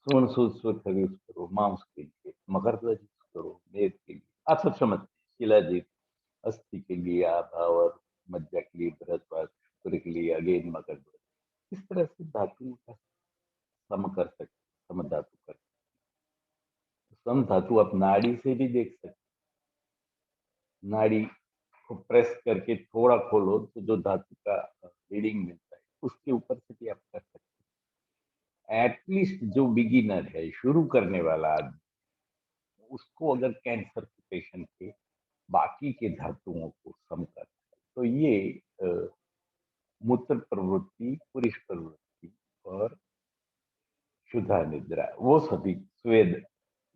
स्वर्ण सूत्र यूज करो, मांस के लिए मकर यूज करो, मेद के लिए आप सब समझते हैं, शिलाजीत, अस्थि के लिए आभा और मज्जा के लिए बृहस्पति, शुक्र के लिए अगेन मकर। इस तरह से धातुओं का सम कर सकते, सम धातु कर सकते। सम धातु आप नाड़ी से भी देख सकते। नाड़ी को प्रेस करके थोड़ा खोलो तो जो धातु का रीडिंग मिलता है उसके ऊपर से भी आप कर सकते हैं। एटलीस्ट जो बिगिनर है, शुरू करने वाला आदमी, उसको अगर कैंसर के पेशेंट के बाकी के धातुओं को सम करना है तो ये मूत्र प्रवृत्ति, पुरुष प्रवृत्ति और शुद्धा निद्रा, वो सभी स्वेद,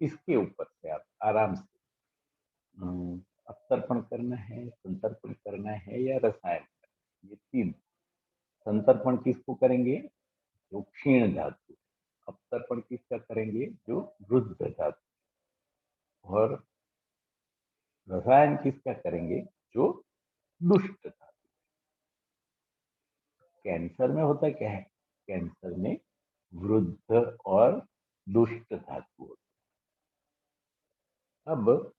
इसके ऊपर से आप आराम से अपतर्पण करना है, संतर्पण करना है या रसायन करना है। ये तीन। संतर्पण किसको करेंगे? जो क्षीण धातु। अपतर्पण किसका करेंगे? जो रुद्ध धातु। और रसायन किसका करेंगे? जो दुष्ट धातु। कैंसर में होता क्या है? कैंसर में वृद्ध और दुष्ट धातु होते। अब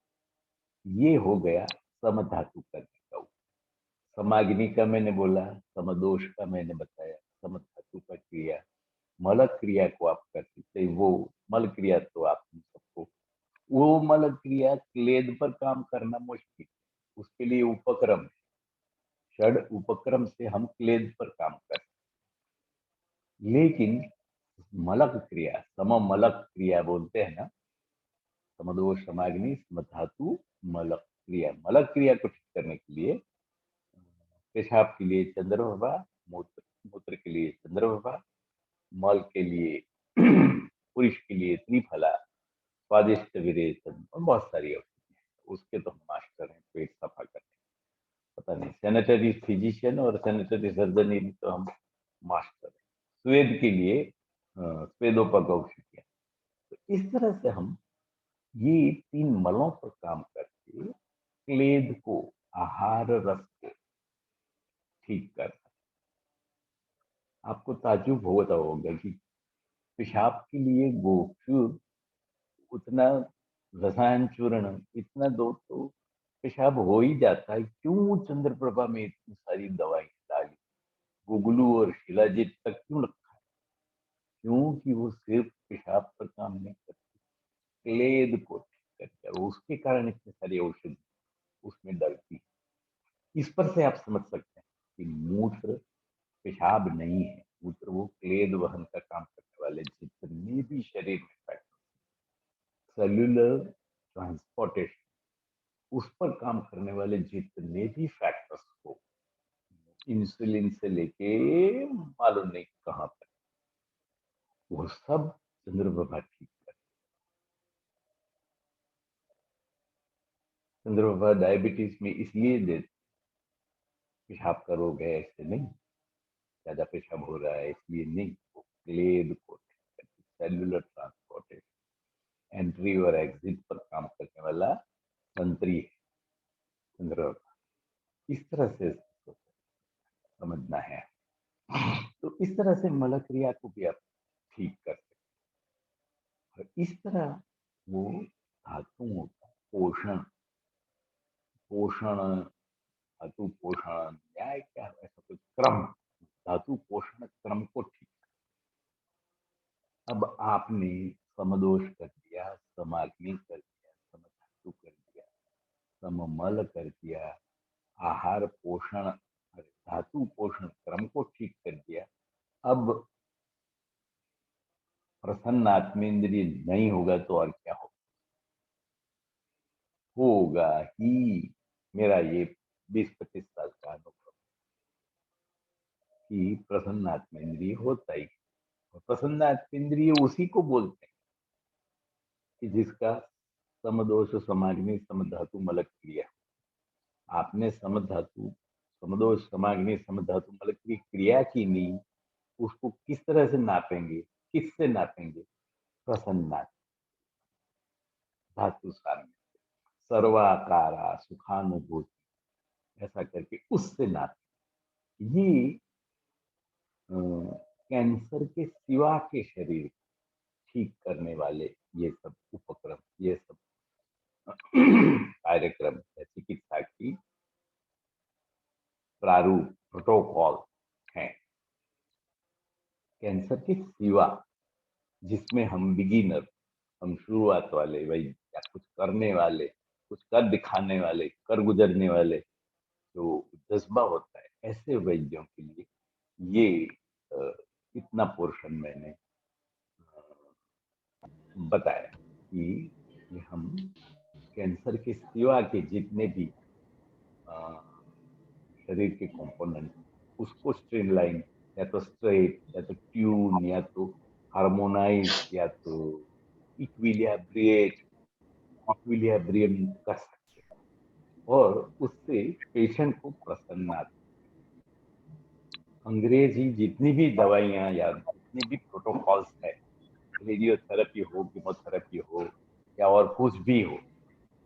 ये हो गया समधातु करने का। समाग्नि का मैंने बोला, समदोष का मैंने बताया, समधातु का क्रिया। मल क्रिया को आप कर सकते हैं। वो मल क्रिया तो आप सबको, वो मल क्रिया क्लेद पर काम करना मुश्किल, उसके लिए उपक्रम है। षड उपक्रम से हम क्लेद पर काम करते, लेकिन मलक क्रिया, सममलक क्रिया बोलते हैं ना, समदोष समाग्नि समधातु मलक क्रिया। मलक क्रिया को ठीक करने के लिए पेशाब के लिए चंद्रप्रभा, मूत्र मूत्र के लिए चंद्रप्रभा, मल के लिए पुरुष के लिए त्रिफला, स्वादिष्ट विरेचन और बहुत सारी औषधि है। उसके तो हम मास्टर हैं पेट सफा करने। पता नहीं, सैनिटरी फिजिशियन और सैनिटरी सर्जन तो हम मास्टर हैं। स्वेद के लिए स्वेदोपक औषधियां। तो इस तरह से हम ये तीन मलों पर काम करके क्लेद को, आहार रस को ठीक कर। आपको ताज्जुब होता होगा कि पेशाब के लिए गोचूर उतना, रसायन चूर्ण इतना दो तो पेशाब हो ही जाता है, क्यों चंद्रप्रभा में इतनी सारी दवाई डाली, गुगलू और शिलाजीत तक क्यों रखा है? क्योंकि वो सिर्फ पेशाब पर काम नहीं करती, क्लेद को ठीक करती है। उसके कारण इतनी सारी औषधि उसमें डलती है। इस पर से आप समझ सकते हैं कि मूत्र पेशाब नहीं है, मूत्र वो क्लेद वहन का काम करने वाले जितने भी शरीर में फैक्टर, सेल्यूलर ट्रांसपोर्टेशन, उस पर काम करने वाले जितने भी फैक्टर्स को, इंसुलिन से लेके मालूम नहीं कहां तक, वो सब चंद्रप्रभा ठीक कर। चंद्रप्रभा डायबिटीज में इसलिए देते, पेशाब का रोग है ऐसे नहीं, ज्यादा पेशाब हो रहा है इसलिए नहीं, वो क्लेद को ठीक करती, सेल्यूलर ट्रांसपोर्टेशन, एंट्री और एग्जिट पर काम करने वाला तंत्री है चंद्रप्रभा। इस तरह से समझना है। तो इस तरह से मल क्रिया को भी आप ठीक कर सकते हैं। और इस तरह वो धातुओं का पोषण, पोषण धातु पोषण न्याय क्या है, ऐसा कुछ क्रम, धातु पोषण क्रम को ठीक। अब आपने समदोष कर दिया, समाग्नि कर दिया, समधातु कर दिया, सममल कर दिया, आहार पोषण, धातु पोषण क्रम को ठीक कर दिया। अब प्रसन्न आत्मेंद्रिय नहीं होगा तो और क्या होगा ही। मेरा ये 20-25 साल का अनुभव कि प्रसन्न आत्मेंद्रिय होता ही। और प्रसन्न आत्मेंद्रिय उसी को बोलते हैं कि जिसका समदोष समाग्नि समधातु मलक क्रिया। आपने समधातु, समदोष समाग्नि समधातु मलक की क्रिया की नहीं, उसको किस तरह से नापेंगे, किससे नापेंगे? प्रसन्ना धातु साम्य, सर्वाकारा सुखानुभूति, ऐसा करके उससे नापे। ये कैंसर के सिवा के शरीर ठीक करने वाले ये सब उपक्रम, ये सब कार्यक्रम है, चिकित्सा की प्रारूप प्रोटोकॉल है। कैंसर के सिवा, जिसमें हम बिगिनर, हम शुरुआत वाले भाई, या कुछ करने वाले, कुछ कर दिखाने वाले, कर गुजरने वाले जो जज्बा होता है, ऐसे वैद्यों के लिए ये इतना पोर्शन मैंने बताया कि हम कैंसर के सिवा के जितने भी शरीर के कंपोनेंट, उसको स्ट्रीमलाइन, या तो स्ट्रेट, या तो ट्यून, या तो हार्मोनाइज, या तो इक्विलिब्रिएट, इक्विलिब्रियम कर सकते हैं। और उससे पेशेंट को प्रसन्न आता है। अंग्रेजी जितनी भी दवाइयां या जितनी भी प्रोटोकॉल्स है, रेडियोथेरेपी हो, कीमोथेरेपी हो या और कुछ भी हो,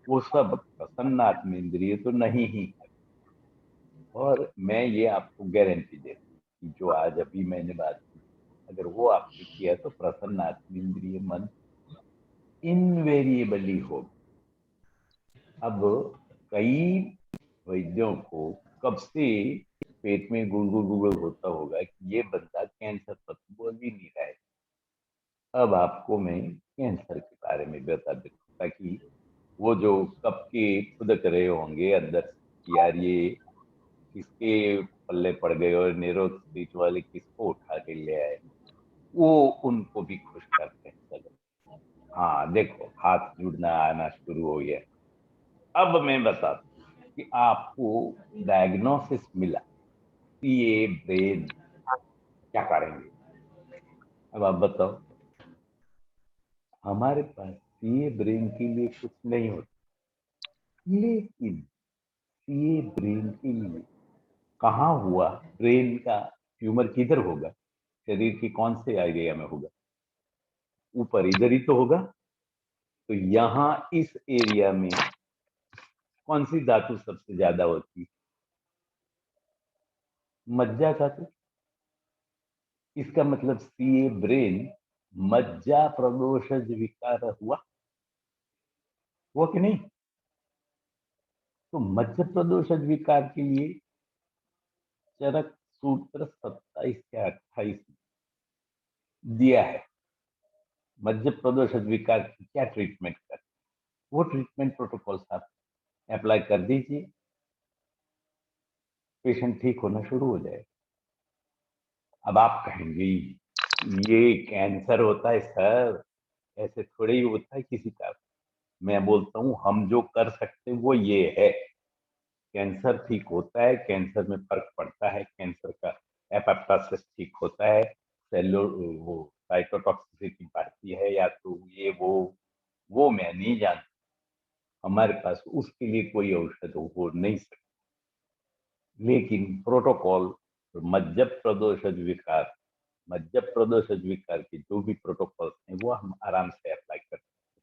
वो सब प्रसन्न आत्मेंद्रिय तो नहीं ही है। और मैं ये आपको गारंटी देता हूँ कि जो आज अभी मैंने बात की, अगर वो आपने किया तो प्रसन्न आत्मेंद्रिय मन इनवेरिएबली हो। अब कई वैद्यों को कब से पेट में गुड़गुड़ गुड़गुड़ होता होगा कि ये बंदा कैंसर पर तो बोल ही नहीं रहा है। अब आपको मैं कैंसर के बारे में बता देता हूँ, ताकि वो जो कब के खुदक रहे होंगे अंदर कि यार ये किसके पल्ले पड़ गए और नीरो स्ट्रीट वाले किसको उठा के ले आए, वो उनको भी खुश करते हैं। चलो, हाँ देखो हाथ जुड़ना आना शुरू हो गया। अब मैं बताता हूँ कि आपको डायग्नोसिस मिला कि ये ब्रेन, क्या करेंगे? अब आप बताओ। हमारे पास ये ब्रेन के लिए कुछ नहीं होता, लेकिन ये ब्रेन के लिए कहाँ हुआ, ब्रेन का ट्यूमर किधर होगा, शरीर के कौन से एरिया में होगा? ऊपर इधर ही तो होगा। तो यहाँ इस एरिया में कौन सी धातु सबसे ज्यादा होती है? मज्जा धातु। इसका मतलब सीए ब्रेन मज्जा प्रदोषज विकार हुआ कि नहीं? तो मज्जा प्रदोषज विकार के लिए चरक सूत्र 27 या 28 दिया है। मध्य प्रदेश विकार की क्या ट्रीटमेंट कर, वो ट्रीटमेंट प्रोटोकॉल आप अप्लाई कर दीजिए, पेशेंट ठीक होना शुरू हो जाए। अब आप कहेंगे ये कैंसर होता है सर, ऐसे थोड़े ही होता है किसी का। मैं बोलता हूँ हम जो कर सकते हैं वो ये है, कैंसर ठीक होता है, कैंसर में फर्क पड़ता है, कैंसर का एपोप्टोसिस ठीक होता है, सेलुलर वो साइटोटॉक्सिसिटी बढ़ती है या तो ये वो मैं नहीं जानता। हमारे पास उसके लिए कोई औषध हो नहीं सकती, लेकिन प्रोटोकॉल मज्जा प्रदोषज विकार, मज्जा प्रदोषज विकार के जो भी प्रोटोकॉल हैं वो हम आराम से अप्लाई कर सकते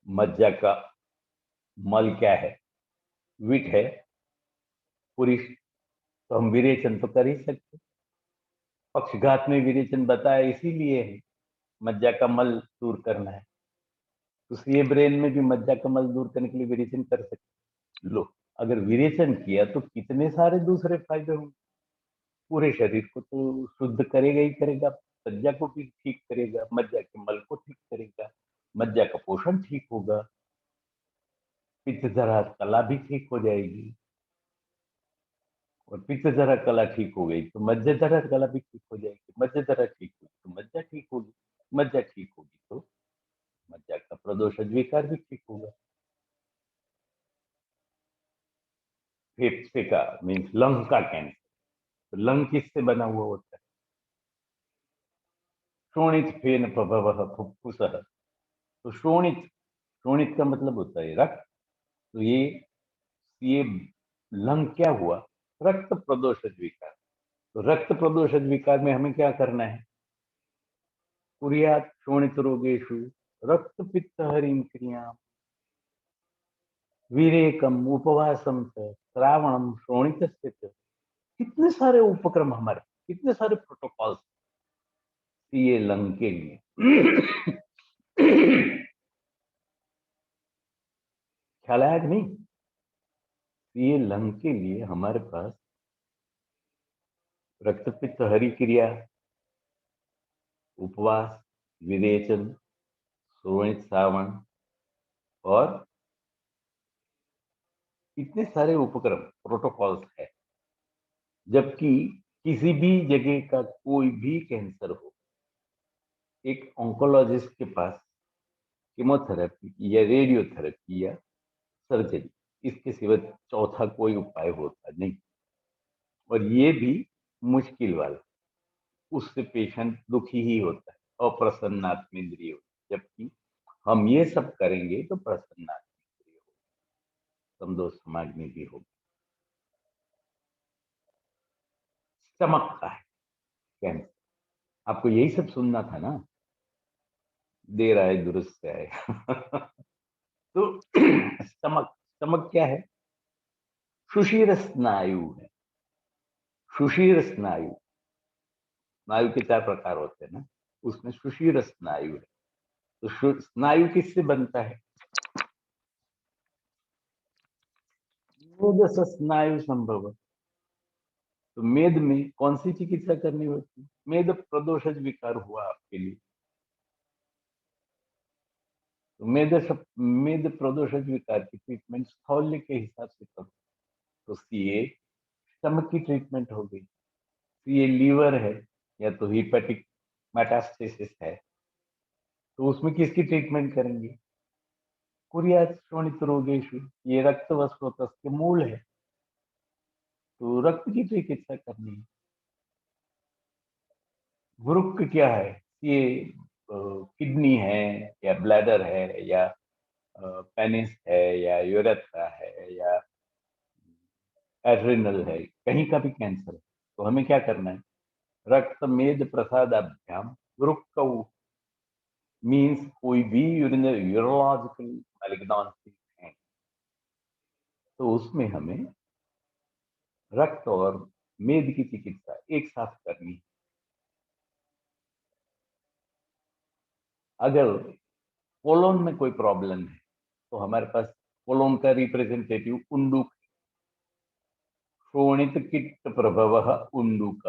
हैं। मज्जा का मल क्या है? विट है, पुरुष, तो हम विरेचन तो कर ही सकते। पक्षघात में विरेचन बताया इसीलिए है, मज्जा का मल दूर करना है। तो ये ब्रेन में भी मज्जा का मल दूर करने के लिए विरेचन कर सकते। लो, अगर विरेचन किया तो कितने सारे दूसरे फायदे होंगे। पूरे शरीर को तो शुद्ध करेगा ही करेगा, मज्जा को भी ठीक करेगा, मज्जा के मल को ठीक करेगा, मज्जा का पोषण ठीक होगा, पित्त जरा कला भी ठीक हो जाएगी। और पित्त जरा कला ठीक हो गई तो मज्जा जरा कला भी ठीक हो जाएगी, मज्जा जरा ठीक हुई तो मज्जा ठीक होगी, मज्जा ठीक होगी तो मज्जा का प्रदोष विकार भी ठीक होगा। फेफड़े का मीन्स लंग का कैंसर, तो लंग किससे बना हुआ होता है? शोणित फेन प्रभव फुफ्फुस। तो शोणित, शोणित का मतलब होता है रक्त। तो ये लंग क्या हुआ? रक्त प्रदोषज विकार। तो रक्त प्रदोषज विकार में हमें क्या करना है? कुर्यात् शोणित रोगेषु रक्त पित्त हरिम क्रिया विरेकम उपवासम च श्रावणम शोणित स्थित। कितने सारे उपक्रम हमारे, कितने सारे प्रोटोकॉल्स ये लंग के लिए। ख्याल आया कि नहीं? ये लंग के लिए हमारे पास रक्त पित्त हरि क्रिया, उपवास, विरेचन, सोवित सावन और इतने सारे उपक्रम प्रोटोकॉल्स है। जबकि किसी भी जगह का कोई भी कैंसर हो, एक ऑन्कोलॉजिस्ट के पास कीमोथेरेपी या रेडियोथेरेपी या सर्जरी, इसके सिवा चौथा कोई उपाय होता नहीं। और ये भी मुश्किल वाला, उससे पेशेंट दुखी ही होता है, अप्रसन्न आत्मेंद्रिय होता है। जबकि हम ये सब करेंगे तो प्रसन्न आत्मेंद्रिय होगा। समदोष समाग्नि भी होगी। स्टमक का है कैंसर, आपको यही सब सुनना था ना, देर आए दुरुस्त आए। तो स्टमक, स्टमक क्या है? सुषिर स्नायु है। सुषिर स्नायु, स्नायु के 4 प्रकार होते हैं ना, उसमें सुषिर स्नायु है। तो स्नायु किससे बनता है? मेद स्नायु संभव। तो मेद में कौन सी चिकित्सा करनी होती है? मेद प्रदोषज विकार हुआ आपके लिए, तो मेद प्रदोषज विकार की ट्रीटमेंट स्थौल्य के हिसाब से करो। तो सीए स्टमक की ट्रीटमेंट हो गई, सीए लीवर है या तो हिपेटिक मेटास्टेसिस है, तो उसमें किसकी ट्रीटमेंट करेंगे? कुर्यात् शोणित रोगेषु, ये रक्त व स्रोतस् के मूल है, तो रक्त की चिकित्सा करनी है। वृक्क क्या है? ये किडनी है या ब्लैडर है या पेनिस है या यूरेथ्रा है या एड्रिनल है, कहीं का भी कैंसर है, तो हमें क्या करना है? रक्त मेद प्रसादाभ्याम वृक्क मीन्स कोई भी यूरोलॉजिकल मैलिग्नेंसी है, तो उसमें हमें रक्त और मेद की चिकित्सा एक साथ करनी है। अगर कोलोन में कोई प्रॉब्लम है तो हमारे पास कोलोन का रिप्रेजेंटेटिव उंडुक, शोणित किट प्रभव उंडुक।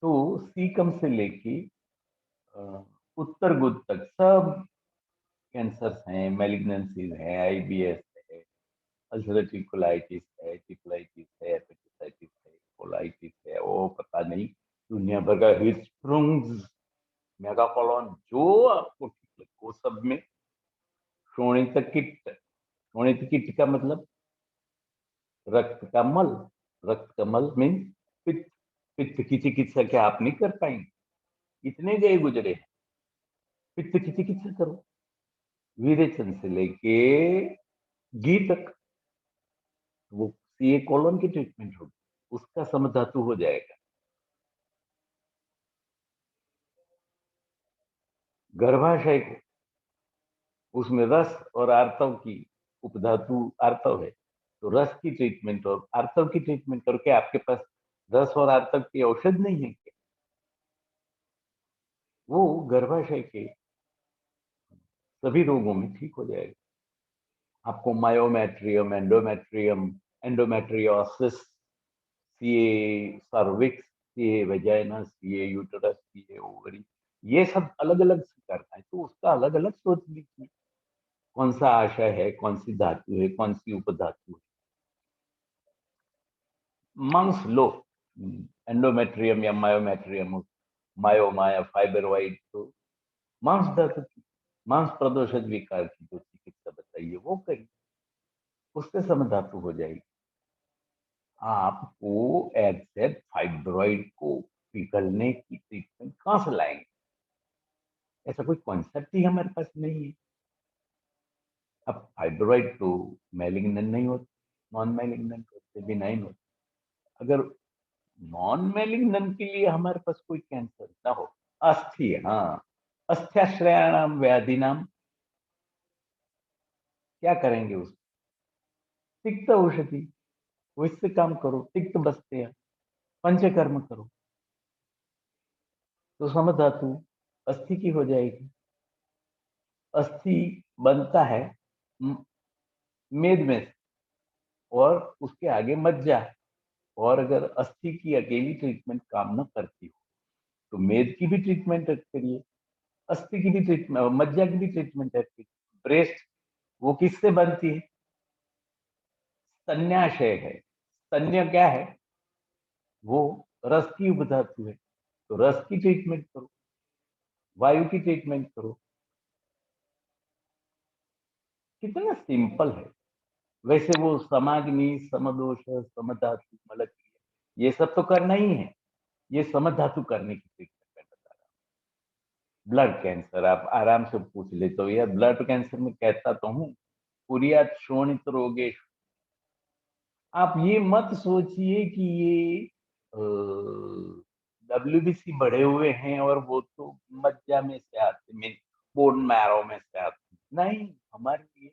तो सीकम से लेके उत्तर गुद तक सब कैंसर्स हैं, मैलिग्नेंसीज हैं, आईबीएस है, अल्सरेटिव कोलाइटिस है, टिफलाइटिस है, हेपेटाइटिस है, कोलाइटिस है, वो पता नहीं दुनिया भर का हिस्ट्रुंग्स, मेगाकोलोन, जो आपको ठीक लगे वो सब में शोणित किट। शोणित किट का मतलब रक्त का मल। रक्त का मल मीन पित्त। पित्त की चिकित्सा क्या आप नहीं कर पाएंगे? इतने गए गुजरे, पित्त की चिकित्सा करो, विरेचन से लेके घी तक, वो सीए कोलोन की ट्रीटमेंट होगी, उसका समधातु हो जाएगा। गर्भाशय को, उसमें रस और आर्तव की उपधातु आर्तव है, तो रस की ट्रीटमेंट और आर्तव की ट्रीटमेंट करके आपके पास रस और आर्तव की औषध नहीं है क्या? वो गर्भाशय के सभी रोगों में ठीक हो जाएगा। आपको myometrium, endometrium, endometriosis, CA cervix, CA vagina, CA uterus, CA ovary, ये सब अलग अलग से करना है, तो उसका अलग अलग सोच लीजिए कौन सा आशय है, कौन सी धातु है, कौन सी उपधातु है। मांस लो, एंडोमेट्रियम या मायोमेट्रियम, मायोमा या फाइब्रोइड, तो मांस धातु की, मांस प्रदोषज विकार की जो चिकित्सा बताइए वो करिए, उससे समधातु हो जाएगी। आपको एग्जैक्ट फाइब्रॉइड को पिघलने की ट्रीटमेंट कहां से लाएंगे? ऐसा कोई कॉन्सेप्ट ही हमारे पास नहीं है। अब फाइब्रॉइड तो मैलिग्नेंट नहीं होते, नॉन मैलिग्नेंट होते, बिनाइन होते। अगर नॉन मैलिग्नेंट के लिए हमारे पास कोई कैंसर ना हो, अस्थि, हाँ, अस्थ्याश्रयाणाम व्याधि नाम, क्या करेंगे उस तिक्त औषधि, वो इससे काम करो, तिक्त बसते हैं, पंचकर्म करो, तो समधातु अस्थि की हो जाएगी। अस्थि बनता है मेद में से, और उसके आगे मज्जा, और अगर अस्थि की अकेली ट्रीटमेंट काम न करती हो तो मेद की भी ट्रीटमेंट करिए, अस्थि की भी ट्रीटमेंट, मज्जा की भी ट्रीटमेंट है। ब्रेस्ट, वो किससे बनती है? स्तन्याशय है। स्तन्य क्या है? वो रस की उपधातु है, तो रस की ट्रीटमेंट करो, वायु की ट्रीटमेंट करो। कितना सिंपल है। वैसे वो समाग्नि, समदोष, समधातु, मलक्रिय, ये सब तो करना ही है, ये समधातु करने की ट्रीटमेंट मैं बता रहा हूँ। ब्लड कैंसर आप आराम से पूछ ले तो यार, ब्लड कैंसर में कहता तो हूँ कुर्यात् शोणित रोगेषु। आप ये मत सोचिए कि ये WBC बढ़े हुए हैं और वो तो मज्जा में से आते, मीन बोन मैरो में से आते। नहीं, हमारे लिए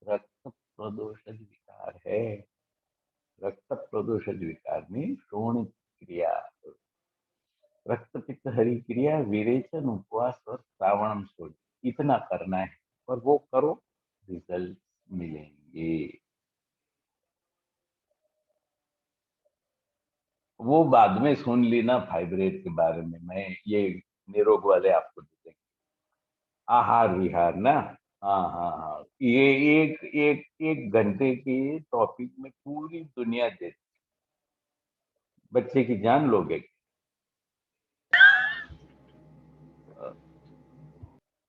रक्त प्रदोषज विकार है। रक्त प्रदोषज विकार में शोणित क्रिया, रक्त पित्त हरि क्रिया, विरेचन, उपवास और श्रावणम सोच, इतना करना है और वो करो, रिजल्ट मिलेंगे। वो बाद में सुन लेना फाइब्रेट के बारे में, मैं ये निरोग वाले आपको दे देंगे। आहार विहार ना, हाँ हाँ हाँ, ये एक एक एक घंटे के टॉपिक में पूरी दुनिया देती। बच्चे की जान लोगे।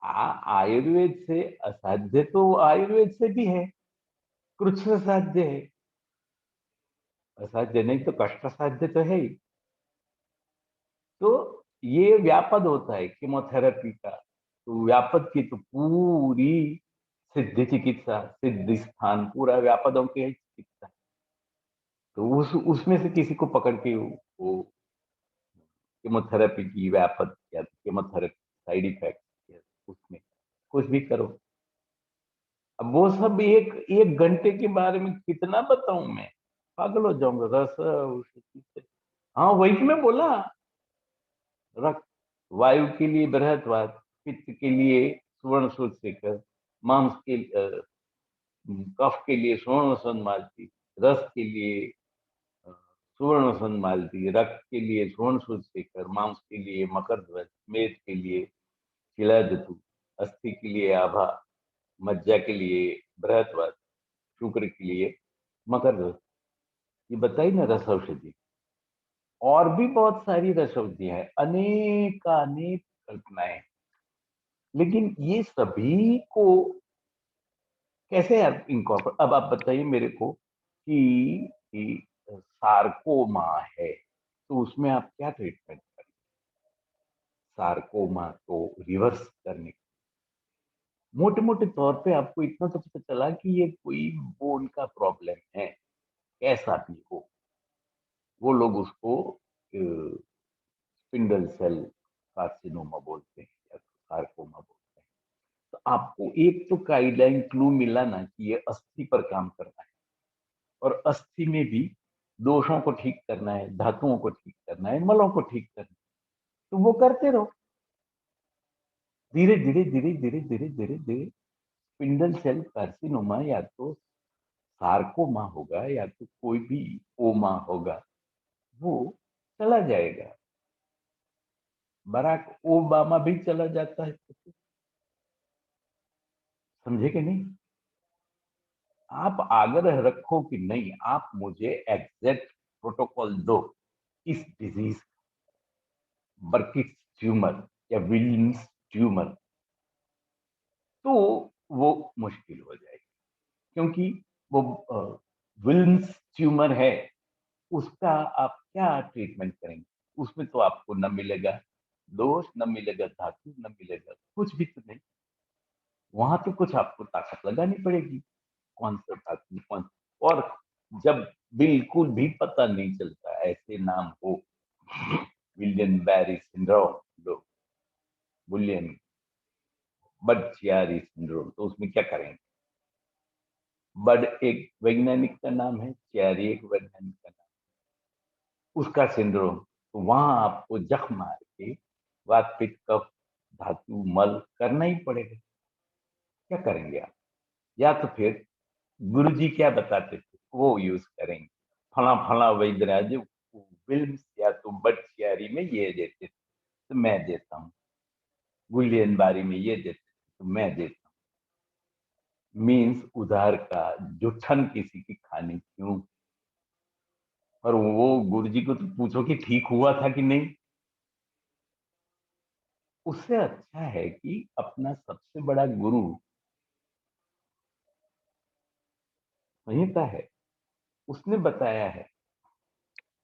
आयुर्वेद से असाध्य तो आयुर्वेद से भी है, कृच्छ साध्य है। असाध्य नहीं तो कष्ट साध्य तो है ही। तो ये व्यापद होता है कीमोथेरेपी का, तो व्यापद की तो पूरी सिद्धि चिकित्सा, सिद्धि स्थान पूरा व्यापदों की चिकित्सा। तो उसमें से किसी को पकड़ के वो कीमोथेरेपी की व्यापद या कीमोथेरेपी साइड इफेक्ट, उसमें कुछ भी करो। अब वो सब एक एक घंटे के बारे में कितना बताऊं मैं, पागल हो जाऊंगा रस से। हाँ वही तो मैं बोला, रक्त, वायु के लिए बृहत्वाद, पित्त के लिए सुवर्ण सूत्रशिखर, मांस के कफ के लिए स्वर्ण संमालती, रस के लिए सुवर्ण संमालती, रक्त के लिए स्वर्ण सूत्रशिखर, मांस के लिए मकर ध्वज, मेद के लिए शिलाधतु, अस्थि के लिए आभा, मज्जा के लिए बृहत्वाद, शुक्र के लिए मकर ध्वज। ये बताई ना रस औषधि। और भी बहुत सारी रस औषधियां हैं, अनेक अनेक कल्पनाएं। लेकिन ये सभी को कैसे आप इनकॉर्पोरेट, अब आप बताइए मेरे को कि सार्कोमा है तो उसमें आप क्या ट्रीटमेंट करें? सार्कोमा को रिवर्स करने, मोटे मोटे तौर पे आपको इतना तो पता चला कि ये कोई बोन का प्रॉब्लम है, कैसा भी हो। वो लोग उसको स्पिंडल सेल कार्सिनोमा बोलते हैं या सार्कोमा बोलते हैं। तो आपको एक तो गाइडलाइन क्लू मिला ना कि ये अस्थि पर काम करना है, और अस्थि में भी दोषों को ठीक करना है, धातुओं को ठीक करना है, मलों को ठीक करना है। तो वो करते रहो, धीरे धीरे धीरे धीरे धीरे धीरे धीरे स्पिंडल सेल कार्सिनोमा या तो सार्कोमा होगा या तो कोई भी ओमा होगा, वो चला जाएगा। बराक ओबामा भी चला जाता है, समझे कि नहीं? आप आग्रह रखो कि नहीं, आप मुझे एग्जैक्ट प्रोटोकॉल दो इस डिजीज, बर्किट ट्यूमर या विलियम्स ट्यूमर, तो वो मुश्किल हो जाएगी। क्योंकि वो विलियम्स ट्यूमर है, उसका आप क्या ट्रीटमेंट करेंगे? उसमें तो आपको न मिलेगा दोष, न मिलेगा धातु, न मिलेगा कुछ भी तो नहीं। वहां तो कुछ आपको ताकत लगानी पड़ेगी, कौन सा धातु कौन। और जब बिल्कुल भी पता नहीं चलता, ऐसे नाम हो विलियन बैरी सिंड्रोम, लो विलियन बर्ड चियारी सिंड्रोम, तो उसमें क्या करेंगे? बर्ड एक वैज्ञानिक का नाम है, चियारी एक वैज्ञानिक का नाम, उसका सिंड्रोम। तो वहां आपको जख्म मार के वात पित्त कफ धातु मल करना ही पड़ेगा। क्या करेंगे आप? या तो फिर गुरु जी क्या बताते थे वो यूज करेंगे, फला फला वैद्यराज विल्म्स या तो बटसियारी में ये देते थे तो मैं देता हूँ, गुलियन बारी में ये देते थे तो मैं देता हूँ। मीन्स उधार का जुठन किसी की खानी क्यों? और वो गुरु जी को तो पूछो कि ठीक हुआ था कि नहीं। उससे अच्छा है कि अपना सबसे बड़ा गुरु संहिता है, उसने बताया है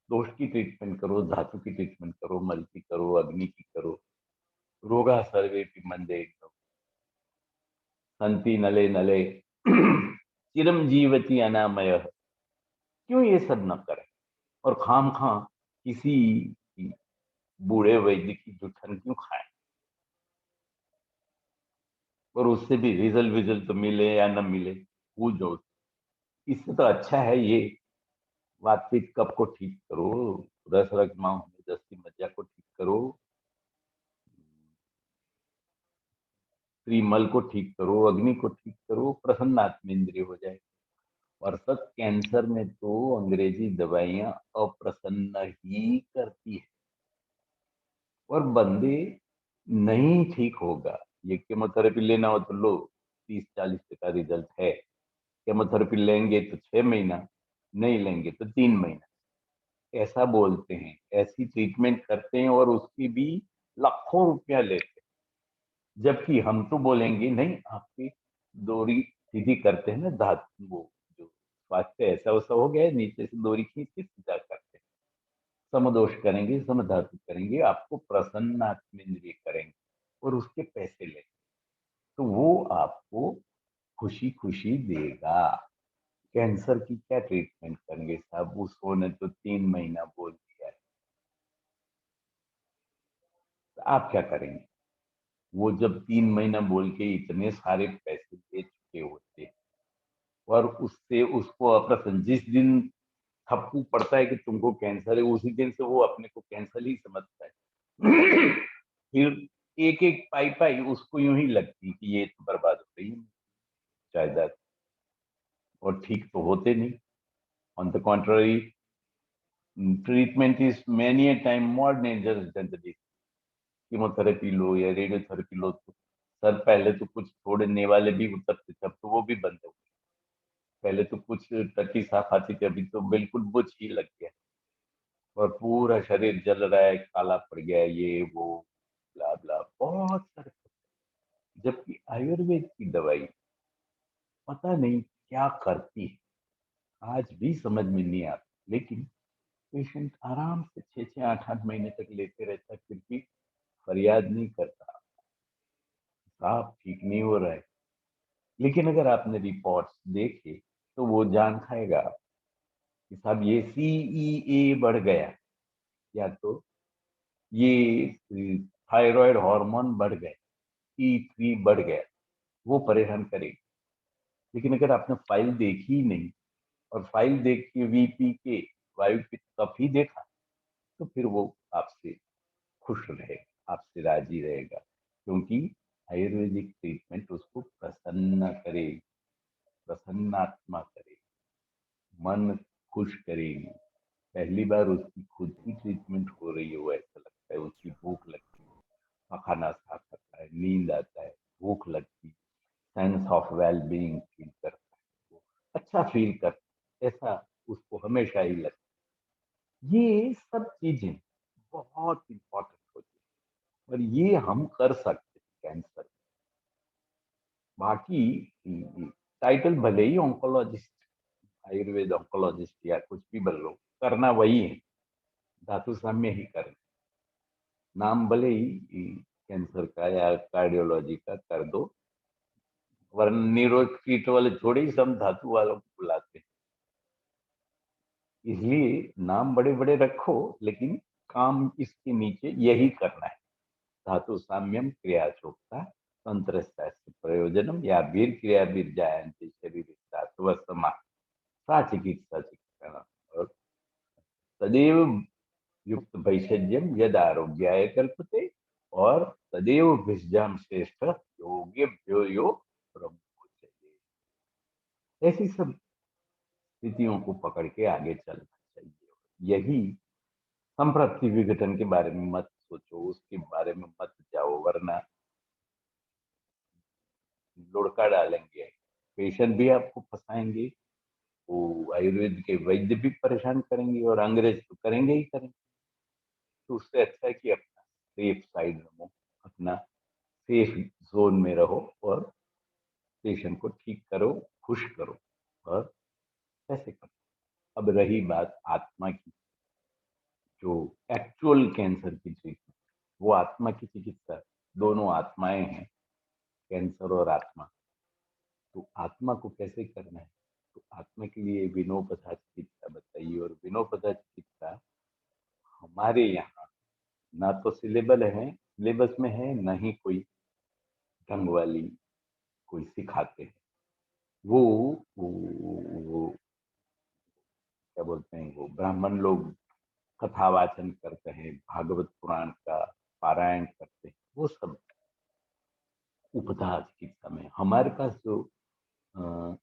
दोष की ट्रीटमेंट करो, धातु की ट्रीटमेंट करो, मल की करो, अग्नि की करो, रोगा सर्वे मंदे, संति नले नले चिरम जीवति अनामय, क्यों ये सब न करें और खाम खा किसी बूढ़े वैद्य की जुठन क्यों खाएं, और उससे भी रिजल्ट तो मिले या न मिले वो जो, इससे तो अच्छा है ये वातपित्त कफ को ठीक करो, रस रगमाओं में दस्ती मज्जा को ठीक करो, त्रिमल को ठीक करो, अग्नि को ठीक करो, प्रसन्न आत्मेंद्रिय हो जाए। और सब कैंसर में तो अंग्रेजी दवाइयां अप्रसन्न ही करती है, और बंदे नहीं ठीक होगा। ये केमोथेरेपी लेना हो तो लो, 30-40 का रिजल्ट है। केमोथेरेपी लेंगे तो 6 महीना, नहीं लेंगे तो 3 महीना, ऐसा बोलते हैं, ऐसी ट्रीटमेंट करते हैं, और उसकी भी लाखों रुपया लेते हैं। जबकि हम तो बोलेंगे नहीं, आपकी डोरी सीधी करते हैं ना, धातु वो जो स्वास्थ्य ऐसा वैसा हो गया है, नीचे से डोरी खींच के सीधा करते हैं, समदोष करेंगे, समधातु करेंगे, आपको प्रसन्न आत्मेंद्रिय करेंगे और उसके पैसे लेंगे, तो वो आपको खुशी खुशी देगा। कैंसर की क्या ट्रीटमेंट करेंगे साहब, उसने तो 3 महीना बोल दिया है, तो आप क्या करेंगे? वो जब 3 महीना बोल के इतने सारे पैसे दे चुके होते, और उससे उसको अप्रसन्न, जिस दिन थप्पू पड़ता है कि तुमको कैंसर है, उसी दिन से वो अपने को कैंसर ही समझता है। फिर एक एक पाई पाई उसको यूं ही लगती कि ये तो बर्बाद हो गई जायदाद, और ठीक तो होते नहीं। On the contrary, treatment is many a time more dangerous than the disease. Chemotherapy लो या रेडियोथेरेपी लो तो सर पहले तो कुछ छोड़ने वाले भी उतरते थे, अब तो वो भी बंद हो गए। पहले तो कुछ टट्टी साफ आती थी, अभी तो बिल्कुल बुझ ही लग गया, और पूरा शरीर जल रहा है, काला पड़ गया है, ये वो ब्ला ब्ला बहुत सारे। जबकि आयुर्वेद की दवाई पता नहीं क्या करती है, आज भी समझ में नहीं आता, लेकिन पेशेंट आराम से 6-6 8-8 महीने तक लेते रहता है, फिर भी फरियाद नहीं करता, साफ ठीक नहीं हो रहा है। लेकिन अगर आपने रिपोर्ट्स देखे तो वो जान खाएगा कि साहब ये CEA बढ़ गया, या तो ये थायराइड हार्मोन बढ़ गए, T3 बढ़ गया, वो परेशान करेगा। लेकिन अगर आपने फाइल देखी ही नहीं, और फाइल देख के VP के वायु पित्त कफ ही देखा, तो फिर वो आपसे खुश रहेगा, आपसे राजी रहेगा, क्योंकि आयुर्वेदिक ट्रीटमेंट उसको प्रसन्न करेगी, प्रसन्नात्मा करेगी, मन खुश करेगी। पहली बार उसकी खुद की ट्रीटमेंट हो रही हो ऐसा लगता है, उसकी भूख लगती है, खाना साफ करता है, नींद आता है, भूख लगती, sense of well being feel करता है, वो अच्छा फील करता है, ऐसा उसको हमेशा ही लगता है। ये सब चीजें बहुत इंपॉर्टेंट होती है, और ये हम कर सकते हैं कैंसर। बाकी टाइटल भले ही ऑन्कोलॉजिस्ट, आयुर्वेद ऑन्कोलॉजिस्ट या कुछ भी बोल लो, करना वही है, धातु साम्य ही करना। नाम भले ही कैंसर का या कार्डियोलॉजी का कर दो, वरना न्यूरो कीट वाले थोड़े ही सब धातु वालों को बुलाते हैं। इसलिए नाम बड़े बड़े रखो, लेकिन काम इसके नीचे यही करना है। धातु साम्यम क्रिया चोक्ता तंत्र प्रयोजनम या वीर क्रिया वीर जायंती शरीर धातु समा सा चिकित्सा चिकित्सा, और तदेव युक्त वैषज्यम यद आरोग्याय कल्पते, और तदेव भिषजाम श्रेष्ठ योग्य यो ब्रह्मोच्चये। ऐसी सब स्थितियों को पकड़ के आगे चलना चाहिए। यही संप्रति विघटन के बारे में मत सोचो, उसके बारे में मत जाओ, वरना लुढ़का डालेंगे, पेशेंट भी आपको फंसाएंगे, वो आयुर्वेद के वैद्य भी परेशान करेंगे, और अंग्रेज तो करेंगे ही करेंगे। तो उससे अच्छा है कि अपना सेफ साइड रहो, अपना सेफ जोन में रहो, और पेशेंट को ठीक करो, खुश करो, और ऐसे करो। अब रही बात आत्मा की, जो एक्चुअल कैंसर की ट्रीटमेंट, वो आत्मा की चिकित्सा, दोनों आत्माएं हैं, कैंसर और आत्मा। तो आत्मा को कैसे करना है, तो आत्मा के लिए विनोपथा चिकित्सा बताइए। और विनोपथा चिकित्सा हमारे यहाँ ना तो सिलेबस में है, ना ही कोई ढंग वाली कोई सिखाते हैं। वो वो क्या बोलते हैं, वो ब्राह्मण लोग कथा वाचन करते हैं, भागवत पुराण का पारायण करते हैं, वो सब उपथा चिकित्सा में। हमारे पास जो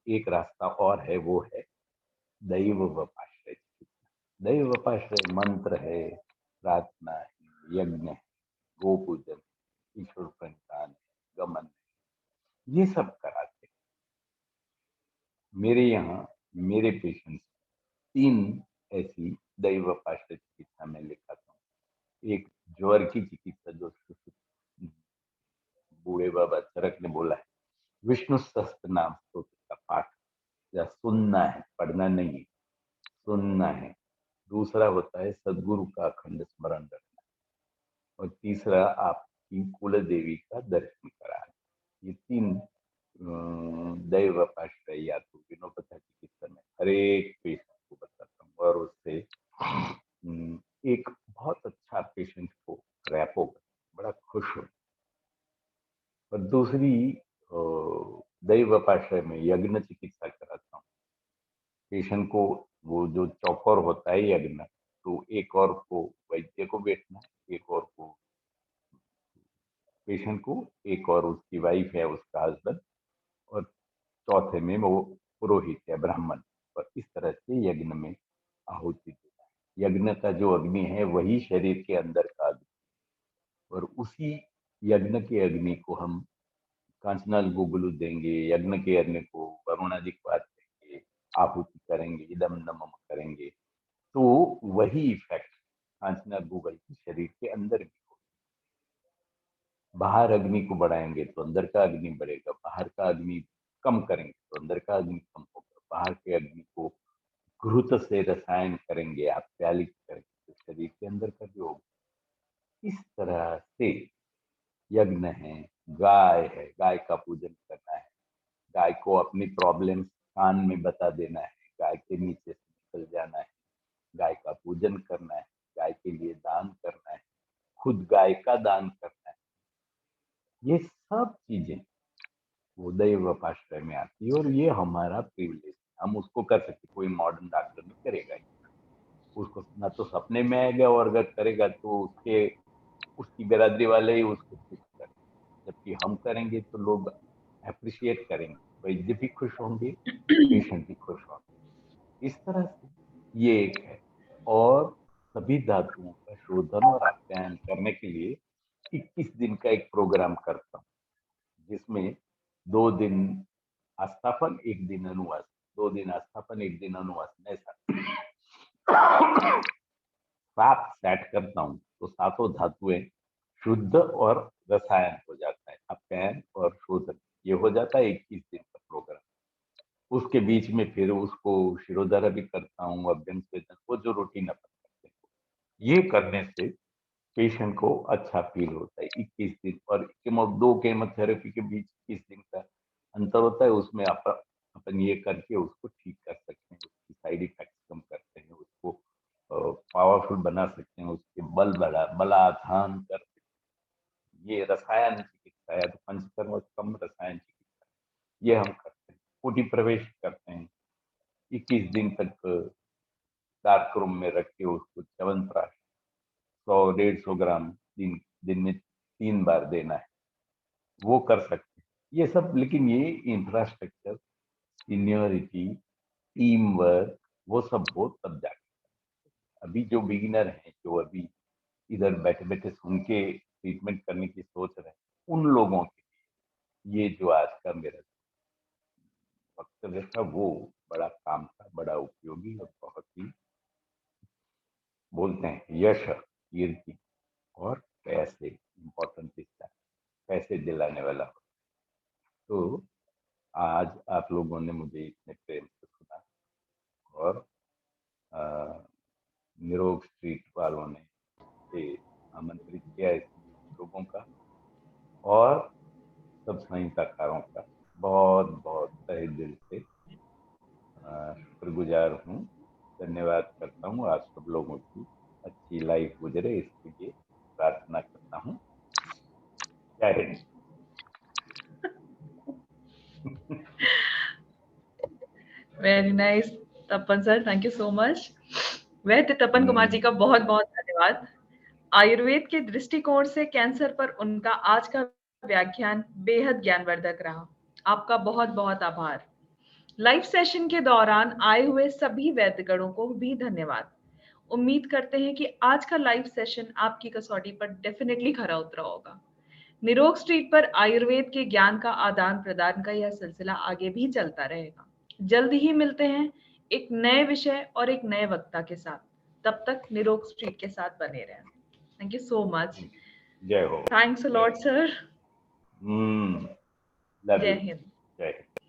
एक रास्ता और है, वो है दैव वपाश्रय चिकित्सा। दैव वपाश्रय मंत्र है, प्रार्थना है, यज्ञ है, गो पूजन, ईश्वर प्रणिधान है, गमन है, ये सब कराते हैं। मेरे यहाँ मेरे पेशेंट्स 3 ऐसी दैव वपाश्रय चिकित्सा में लिखाता हूँ। एक ज्वर की चिकित्सा, जो बूढ़े बाबा चरक ने बोला है, विष्णु सहस्त्र नाम स्तोत्र का पाठ या सुनना है, पढ़ना नहीं है, सुनना है। दूसरा होता है सदगुरु का अखंड स्मरण रखना, और तीसरा आपकी कुल देवी का दर्शन कराना। ये 3 दैव वपाश्रय या तो विनोपथा चिकित्सा में हर एक पेशेंट को बताता हूँ, और उससे एक बहुत अच्छा पेशेंट को रैपो बड़ा खुश हो। और दूसरी दैव वपाश्रय में यज्ञ चिकित्सा कराता हूँ। पेशेंट को वो जो चौकोर होता है यज्ञ, तो एक और को वैद्य को बैठना है, एक और को पेशेंट को, एक और उसकी वाइफ है, उसका हस्बैंड, और चौथे में वो पुरोहित है, ब्राह्मण। और इस तरह से यज्ञ में आहुति देना है। यज्ञ का जो अग्नि है वही शरीर के अंदर का अग्नि, और उसी यज्ञ के अग्नि को हम कांचनाल गुगुलू देंगे, यज्ञ के अग्नि को वरुणाधिक देंगे, आहुति करेंगे, इदम नमम करेंगे, तो वही इफेक्ट कांचनाल गूगल की शरीर के अंदर भी हो। बाहर अग्नि को बढ़ाएंगे तो अंदर का अग्नि बढ़ेगा, बाहर का अग्नि कम करेंगे तो अंदर का अग्नि कम होगा। बाहर के अग्नि को घृत से रसायन करेंगे, आप प्याली करेंगे, तो शरीर के अंदर का भी होगा। इस तरह से यज्ञ है, गाय है, गाय का पूजन करना है, गाय को अपनी प्रॉब्लम कान में बता देना है, गाय के नीचे से निकल जाना है, गाय का पूजन करना है, गाय के लिए दान करना है, खुद गाय का दान करना है। ये सब चीजें वो दैव वपाश्रय में आती है, और ये हमारा प्रिविलेज है, हम उसको कर सकते, कोई मॉडर्न डॉक्टर नहीं करेगा। उसको ना तो सपने में आएगा, और अगर करेगा तो उसकी बिरादरी वाले ही उसको ठीक कर, जबकि हम करेंगे तो लोग अप्रिशिएट करेंगे, वैद्य भी खुश होंगे, पेशेंट भी खुश होंगे। इस तरह से ये एक है। और सभी धातुओं का शोधन और आप्यायन करने के लिए 21 दिन का एक प्रोग्राम करता हूँ, जिसमें 2 दिन आस्थापन, 1 दिन अनुवास, 2 दिन आस्थापन, 1 दिन अनुवास, ऐसा 7 सेट करता हूँ, तो सातों धातुएं शुद्ध और रसायन हो जाता है, आप्यायन और शोधन, ये हो जाता है 21 दिन का प्रोग्राम। उसके बीच में फिर उसको शिरोधारा भी करता हूँ, अभ्यंग स्वेदन, वो जो रूटीन अपन करते हैं। ये करने से पेशेंट को अच्छा फील होता है। 21 दिन और दो केमोथेरेपी के बीच 21 दिन का अंतर होता है, उसमें अपन ये करके उसको ठीक कर सकते हैं, उसकी साइड इफेक्ट कम करते हैं, उसको पावरफुल बना सकते हैं, उसके बलाधान कर सकते हैं। ये रसायन चिकित्सा है, तो पंचकर्म कम रसायन चिकित्सा, ये हम करते हैं। कोटि प्रवेश करते हैं, 21 दिन तक डार्क रूम में रख के उसको च्यवनप्राश 100-150 ग्राम दिन में 3 बार देना है, वो कर सकते हैं ये सब। लेकिन ये इंफ्रास्ट्रक्चर, सीनियोरिटी, टीम वर्क, वो सब हो तब जाके। अभी जो बिगिनर हैं, जो अभी इधर बैठे बैठे सुन के ट्रीटमेंट करने की सोच रहे हैं, उन लोगों के लिए ये जो आज का मेरा वक्तव्य था, वो बड़ा काम था, बड़ा उपयोगी, और बहुत ही बोलते हैं यश, कीर्ति और पैसे, इंपॉर्टेंट हिस्सा, पैसे दिलाने वाला हो। तो आज आप लोगों ने मुझे इतने प्रेम से सुना, और निरोग स्ट्रीट वालों ने से आमंत्रित किया इस लोगों का, और सब संहिताकारों का बहुत बहुत तहे दिल से शुक्रगुजार हूँ, धन्यवाद करता हूँ। आप सब लोगों की अच्छी लाइफ गुजरे इसके लिए प्रार्थना करता हूँ। जय Hind. Very nice Tapan sir, thank you so much. वह थे तपन कुमार जी का बहुत बहुत धन्यवाद। आयुर्वेद के दृष्टिकोण से कैंसर पर उनका आज का व्याख्यान बेहद ज्ञानवर्धक रहा। आपका बहुत बहुत आभार। लाइव सेशन के दौरान आए हुए सभी वैद्यगणों को भी धन्यवाद। उम्मीद करते हैं कि आज का लाइव सेशन आपकी कसौटी पर डेफिनेटली खरा उतरा होगा। निरोग स्ट्रीट पर आयुर्वेद के ज्ञान का आदान प्रदान का यह सिलसिला आगे भी चलता रहेगा। जल्द ही मिलते हैं एक नए विषय और एक नए वक्ता के साथ। तब तक निरोग स्ट्रीट के साथ बने रहें। Thank you so much. जय हो। Thanks a lot sir. Love जय यू। हिंद। जय हिंद।